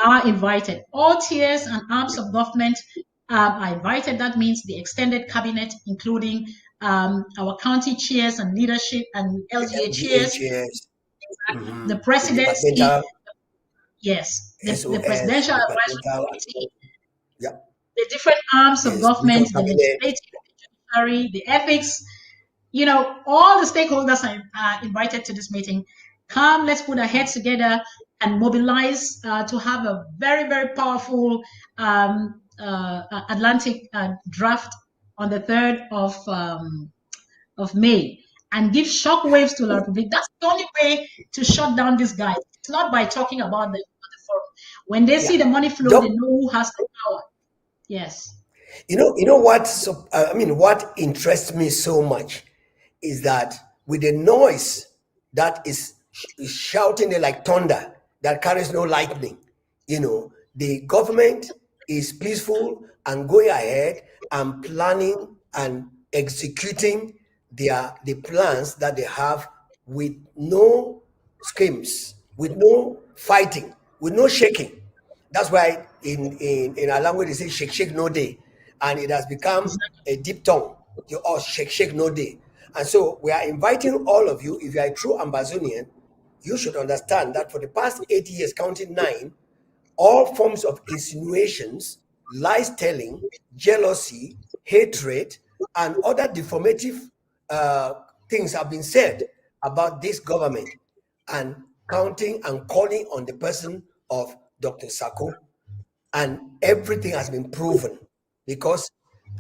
C: are invited. All tiers and arms of government are invited. That means the extended cabinet, including our county chairs and leadership and LGA chairs. The presidency, the presidential advisory committee, the different arms of government, the legislative, the judiciary, the ethics, all the stakeholders are invited to this meeting. Come, let's put our heads together and mobilize to have a very, very powerful Atlantic draft on the 3rd of May. And give shockwaves to La Republic. That's the only way to shut down these guys. It's not by talking about the forum. When they see the money flow, they know who has the power. Yes.
B: You know what? So what interests me so much is that with the noise that is shouting like thunder that carries no lightning, the government is peaceful and going ahead and planning and executing the plans that they have with no schemes, with no fighting, with no shaking. That's why in our language they say shake, shake, no day. And it has become a deep tongue. Shake, shake, no day. And so we are inviting all of you, if you are a true Ambazonian, you should understand that for the past 8 years, counting 9, all forms of insinuations, lies telling, jealousy, hatred, and other deformative things have been said about this government, and counting and calling on the person of Dr. Sako. And everything has been proven because,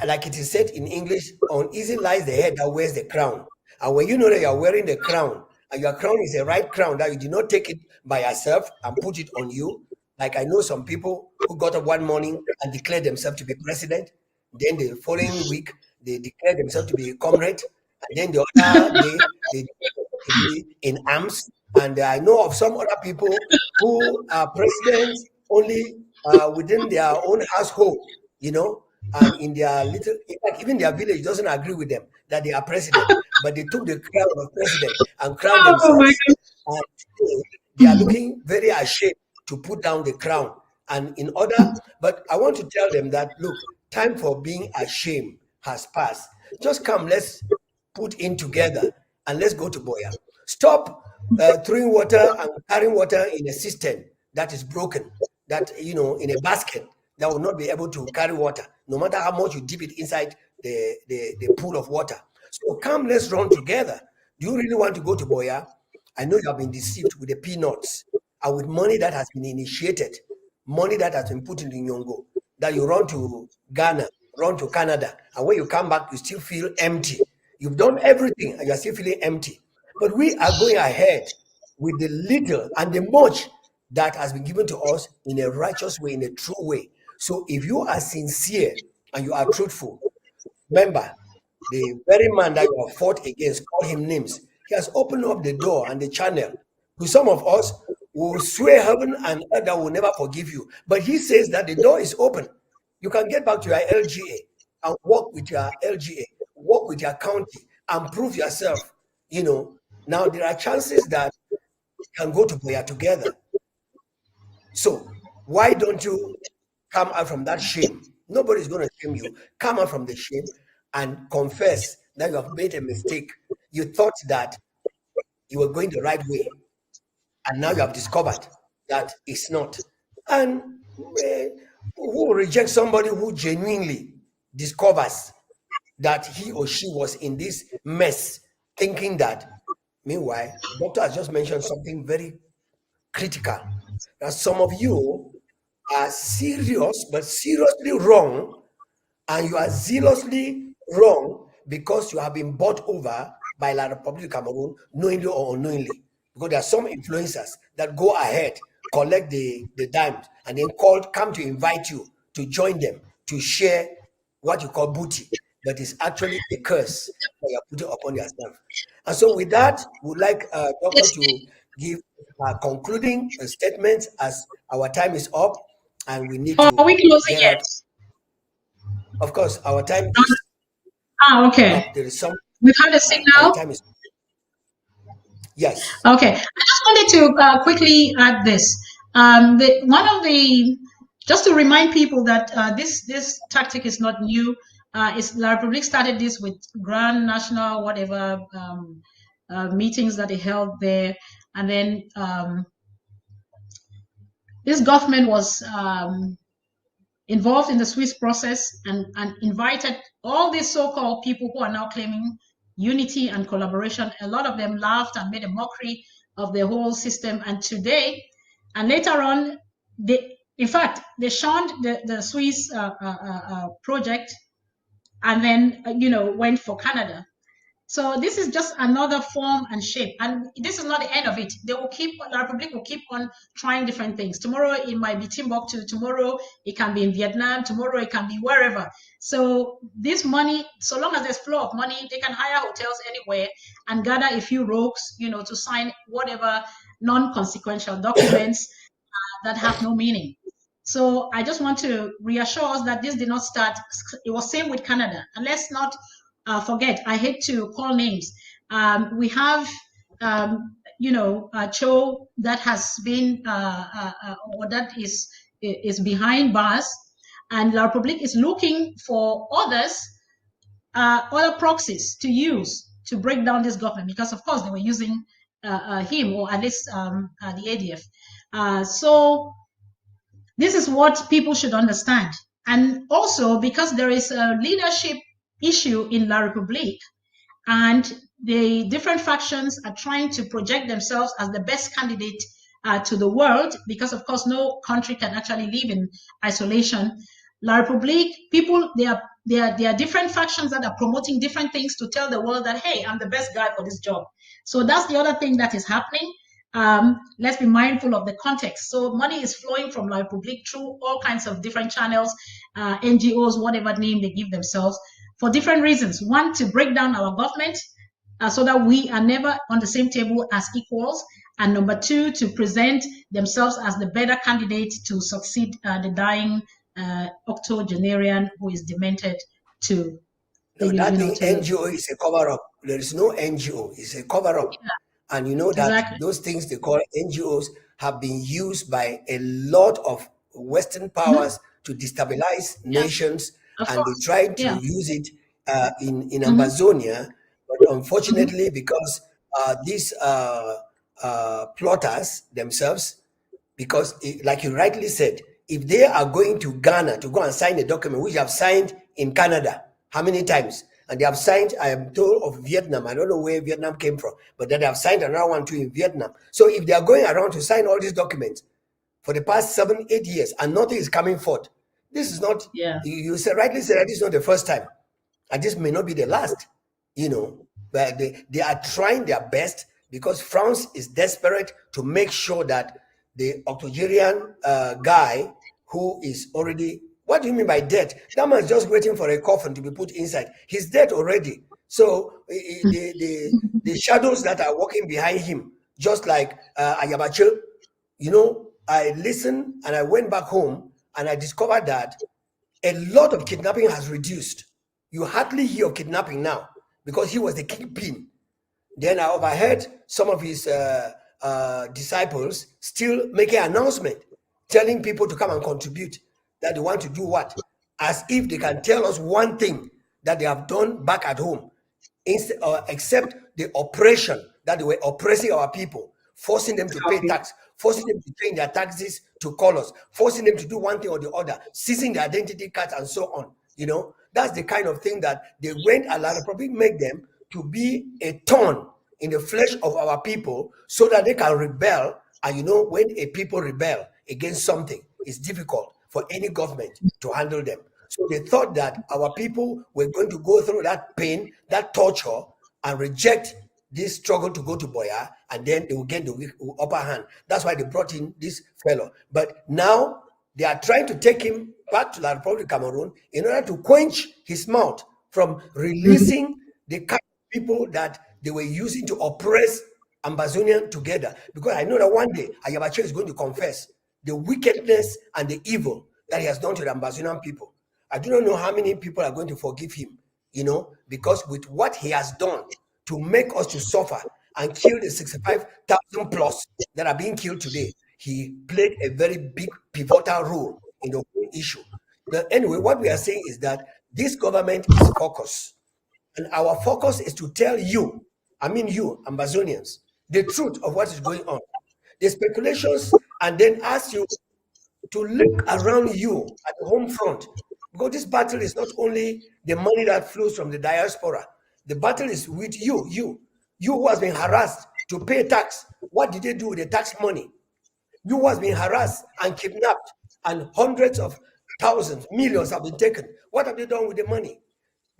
B: like it is said in English, uneasy lies the head that wears the crown. And when you know that you are wearing the crown, and your crown is the right crown, that you did not take it by yourself and put it on you, like I know some people who got up one morning and declared themselves to be president, then the following week, they declare themselves to be comrade, and then the other day they declare to be in arms. And I know of some other people who are presidents only within their own household, you know, and in their little, in fact, even their village doesn't agree with them that they are president, but they took the crown of president and crowned
C: Oh my
B: themselves. And today they are looking very ashamed to put down the crown. And in order, but I want to tell them that look, time for being ashamed has passed. Just come, let's put in together and let's go to Boya. Stop throwing water and carrying water in a cistern that is broken, that, you know, in a basket that will not be able to carry water, no matter how much you dip it inside the pool of water. So come, let's run together. Do you really want to go to Boya? I know you have been deceived with the peanuts and with money that has been initiated, money that has been put in the Nyongo, that you run to Ghana, run to Canada, and when you come back, you still feel empty. You've done everything and you're still feeling empty. But we are going ahead with the little and the much that has been given to us in a righteous way, in a true way. So if you are sincere and you are truthful, remember, the very man that you have fought against, call him names. He has opened up the door and the channel to some of us who will swear heaven and earth that will never forgive you. But he says that the door is open. You can get back to your LGA and work with your LGA, work with your county, and prove yourself. You know, now there are chances that you can go to prayer together. So why don't you come out from that shame? Nobody's going to shame you. Come out from the shame and confess that you have made a mistake. You thought that you were going the right way, and now you have discovered that it's not. And who will reject somebody who genuinely discovers that he or she was in this mess, thinking that, meanwhile, doctor has just mentioned something very critical, that some of you are serious but seriously wrong, and you are zealously wrong because you have been bought over by La Republic of Cameroon, knowingly or unknowingly. Because there are some influencers that go ahead, collect the dimes, and then come to invite you to join them to share what you call booty, but it's actually a curse that you're putting upon yourself. And so, with that, we'd like Doctor to give concluding statements as our time is up and we need
C: Are
B: to
C: we closing
B: get
C: yet?
B: out. Of course, our time is
C: Okay.
B: up. There is some.
C: We've had a
B: Our
C: signal.
B: time is. Yes.
C: Okay. I just wanted to quickly add this. Just to remind people that this tactic is not new. La Republique started this with Grand National, whatever, meetings that they held there. And then this government was involved in the Swiss process and invited all these so-called people who are now claiming unity and collaboration. A lot of them laughed and made a mockery of the whole system. And today, and later on, in fact, they shunned the Swiss project and then, went for Canada. So this is just another form and shape. And this is not the end of it. The Republic will keep on trying different things. Tomorrow it might be Timbuktu. Tomorrow it can be in Vietnam. Tomorrow it can be wherever. So this money, so long as there's flow of money, they can hire hotels anywhere and gather a few rogues, to sign whatever non-consequential documents that have no meaning. So I just want to reassure us that this did not start. It was same with Canada. And let's not forget, I hate to call names. We have, Cho that has been, or that is behind bars, and La Republique is looking for other proxies to use to break down this government, because of course they were using him, or at least the ADF. So this is what people should understand. And also because there is a leadership issue in La Republique, and the different factions are trying to project themselves as the best candidate to the world, because of course no country can actually live in isolation. La Republique, people, there are different factions that are promoting different things to tell the world that, hey, I'm the best guy for this job. So that's the other thing that is happening. Let's be mindful of the context. So money is flowing from La Republique through all kinds of different channels, NGOs, whatever name they give themselves. for different reasons. One, to break down our government so that we are never on the same table as equals. And number two, to present themselves as the better candidate to succeed the dying octogenarian who is demented to.
B: No, that thing NGO is a cover-up. There is no NGO. It's a cover-up. Yeah. And you know that exactly. Those things they call NGOs have been used by a lot of Western powers to destabilize nations, and they tried to use it in Amazonia. But unfortunately, because these plotters themselves, because like you rightly said, if they are going to Ghana to go and sign a document which have signed in Canada, how many times? And they have signed, I am told, of Vietnam. I don't know where Vietnam came from, but then they have signed another one too in Vietnam. So if they are going around to sign all these documents for the past 7-8 years and nothing is coming forth, this is not, you said, rightly said that this is not the first time. And this may not be the last, you know, but they are trying their best because France is desperate to make sure that the octogenarian guy who is already, what do you mean by dead? That man is just waiting for a coffin to be put inside. He's dead already. So the shadows that are walking behind him, just like Ayabacho, you know, I listened and I went back home and I discovered that a lot of kidnapping has reduced. You hardly hear of kidnapping now because he was the kingpin. Then I overheard some of his disciples still making an announcement, telling people to come and contribute, that they want to do what? As if they can tell us one thing that they have done back at home, except the oppression, that they were oppressing our people, forcing them to pay tax, forcing them to change their taxes to colors, forcing them to do one thing or the other, seizing their identity cards and so on. You know, that's the kind of thing that they went a lot of probably make them to be a thorn in the flesh of our people so that they can rebel. And you know, when a people rebel against something, it's difficult for any government to handle them. So they thought that our people were going to go through that pain, that torture, and reject this struggle to go to Boya, and then they will get the upper hand. That's why they brought in this fellow. But now they are trying to take him back to the Republic of Cameroon in order to quench his mouth from releasing the kind of people that they were using to oppress Ambazonian together. Because I know that one day Ayabacho is going to confess the wickedness and the evil that he has done to the Ambazonian people. I do not know how many people are going to forgive him, you know, because with what he has done to make us to suffer and kill the 65,000 plus that are being killed today, he played a very big pivotal role in the whole issue. But anyway, what we are saying is that this government is focused. And our focus is to tell you, I mean you, Ambazonians, the truth of what is going on. The speculations, and then ask you to look around you at the home front. Because this battle is not only the money that flows from the diaspora. The battle is with you who has been harassed to pay tax. What did they do with the tax money? You who has been harassed and kidnapped, and hundreds of thousands, millions have been taken. What have they done with the money?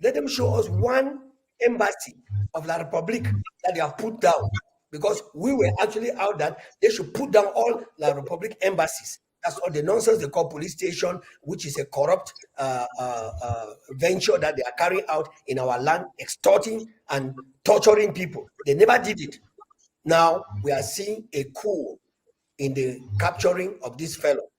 B: Let them show us one embassy of La Republic that they have put down, because we were actually out that they should put down all La Republic embassies. That's all the nonsense they call police station, which is a corrupt venture that they are carrying out in our land, extorting and torturing people. They never did it. Now we are seeing a coup in the capturing of this fellow.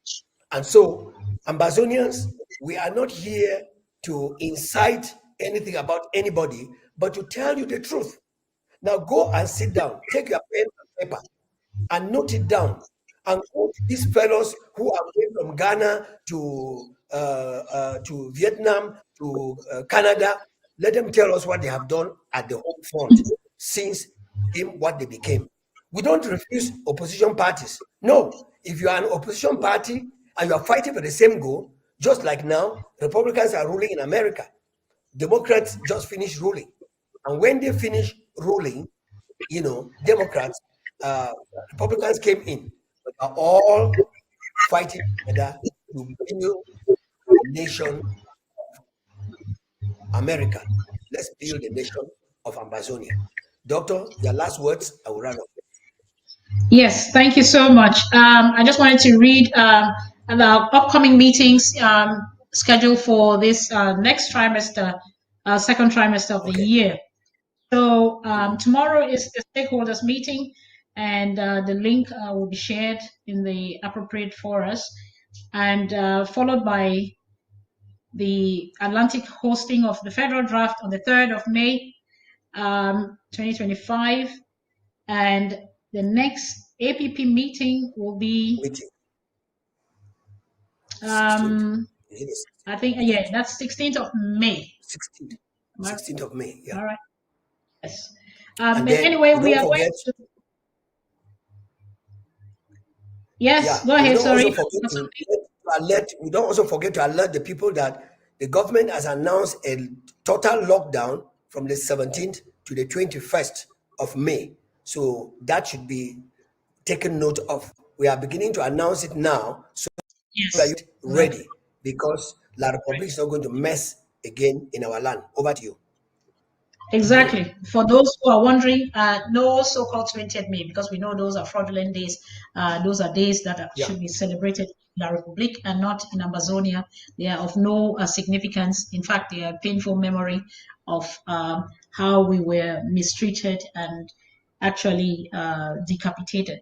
B: And so, Ambazonians, we are not here to incite anything about anybody, but to tell you the truth. Now go and sit down, take your pen and paper, and note it down. And go to these fellows who are going from Ghana to Vietnam to Canada. Let them tell us what they have done at the home front since what they became. We don't refuse opposition parties. No, if you are an opposition party and you are fighting for the same goal, just like now, Republicans are ruling in America. Democrats just finished ruling. And when they finish ruling, you know, Democrats, Republicans came in. But are all fighting together to build the nation of America. Let's build the nation of Ambazonia. Doctor, your last words, I will run off.
C: Yes, thank you so much. I just wanted to read about upcoming meetings scheduled for this next trimester second trimester of the year. So tomorrow is the stakeholders meeting, and the link will be shared in the appropriate forums, and followed by the Atlantic hosting of the federal draft on the 3rd of May, 2025, and the next APP meeting will be I think that's 16th of May.
B: 16th of May. Yeah.
C: All right. Yes. But anyway, we are going to. Yes. Go ahead. Sorry.
B: We don't also forget to alert the people that the government has announced a total lockdown from the 17th to the 21st of May. So that should be taken note of. We are beginning to announce it now, so we are ready, because La Republic is not going to mess again in our land. Over to you.
C: Exactly. For those who are wondering, no so-called 20th May, because we know those are fraudulent days. Those are days that should be celebrated in La Republic and not in Amazonia. They are of no significance. In fact, they are a painful memory of how we were mistreated and actually decapitated.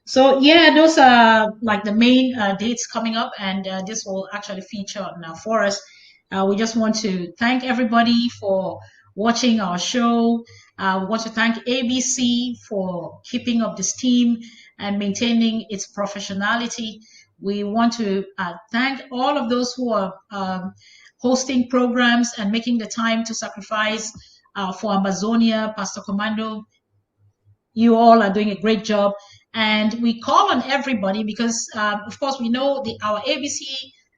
C: So yeah, those are like the main dates coming up, and this will actually feature now for us. We just want to thank everybody for watching our show. We want to thank ABC for keeping up this team and maintaining its professionality. We want to thank all of those who are hosting programs and making the time to sacrifice for Amazonia. Pastor Commando, you all are doing a great job. And we call on everybody because, of course, we know our ABC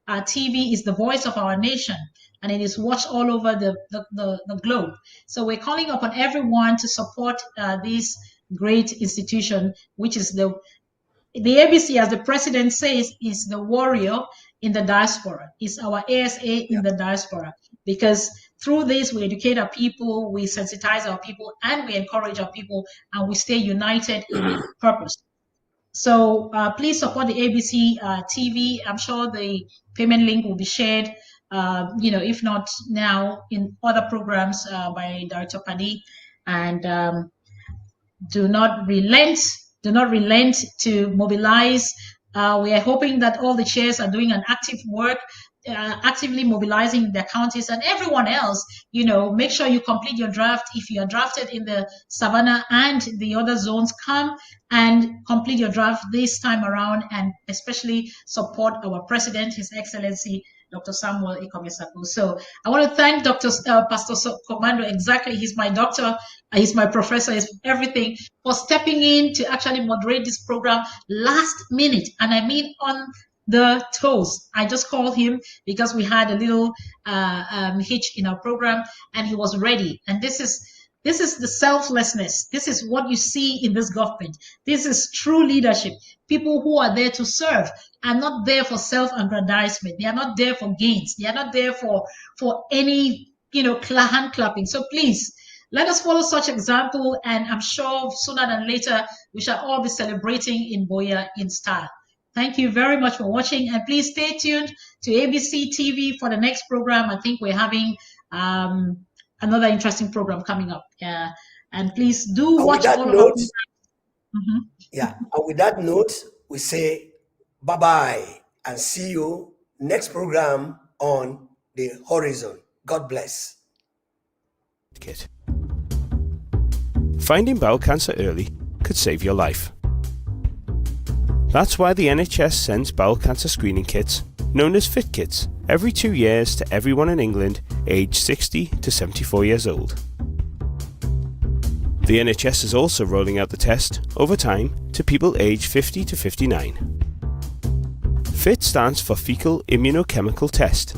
C: TV is the voice of our nation, and it is watched all over the globe. So we're calling upon everyone to support this great institution, which is the ABC, as the president says, is the warrior in the diaspora. It's our ASA in the diaspora, because through this, we educate our people, we sensitize our people, and we encourage our people, and we stay united in purpose. So please support the ABC TV. I'm sure the payment link will be shared, if not now, in other programs by Director Padi. And do not relent to mobilize. We are hoping that all the chairs are doing an active work, actively mobilizing their counties, and everyone else, make sure you complete your draft. If you are drafted in the Savannah and the other zones, come and complete your draft this time around, and especially support our president, His Excellency Dr. Samuel Ikomesaku. So I want to thank Pastor Commando. Exactly, he's my doctor, he's my professor, he's everything, for stepping in to actually moderate this program last minute, and I mean on the toes. I just called him because we had a little hitch in our program, and he was ready. And this is the selflessness. This is what you see in this government. This is true leadership. People who are there to serve are not there for self-aggrandizement. They are not there for gains. They are not there for any hand clapping. So please, let us follow such example, and I'm sure sooner than later we shall all be celebrating in Boya in style. Thank you very much for watching, and please stay tuned to ABC TV for the next program. I think we're having another interesting program coming up. And please do watch all of our programs.
B: Yeah, and with that note, we say bye-bye and see you next program on the horizon. God bless.
D: Finding bowel cancer early could save your life. That's why the NHS sends bowel cancer screening kits, known as FIT kits, every 2 years to everyone in England aged 60 to 74 years old. The NHS is also rolling out the test, over time, to people aged 50 to 59. FIT stands for Fecal Immunochemical Test,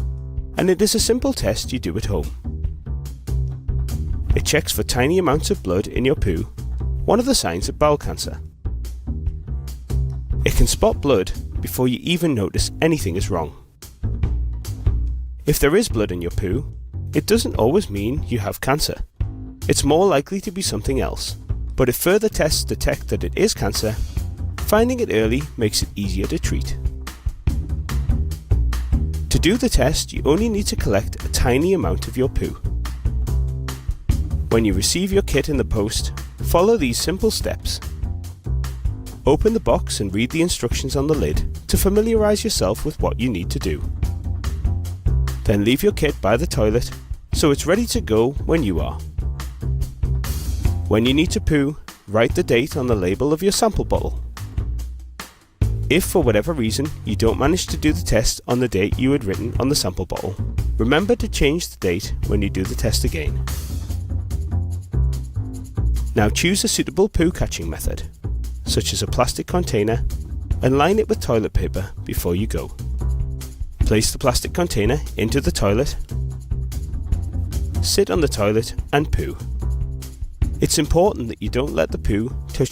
D: and it is a simple test you do at home. It checks for tiny amounts of blood in your poo, one of the signs of bowel cancer. It can spot blood before you even notice anything is wrong. If there is blood in your poo, it doesn't always mean you have cancer. It's more likely to be something else. But if further tests detect that it is cancer, finding it early makes it easier to treat. To do the test, you only need to collect a tiny amount of your poo. When you receive your kit in the post, follow these simple steps. Open the box and read the instructions on the lid to familiarise yourself with what you need to do. Then leave your kit by the toilet so it's ready to go when you are. When you need to poo, write the date on the label of your sample bottle. If for whatever reason you don't manage to do the test on the date you had written on the sample bottle, remember to change the date when you do the test again. Now choose a suitable poo catching method, such as a plastic container, and line it with toilet paper before you go. Place the plastic container into the toilet, sit on the toilet and poo. It's important that you don't let the poo touch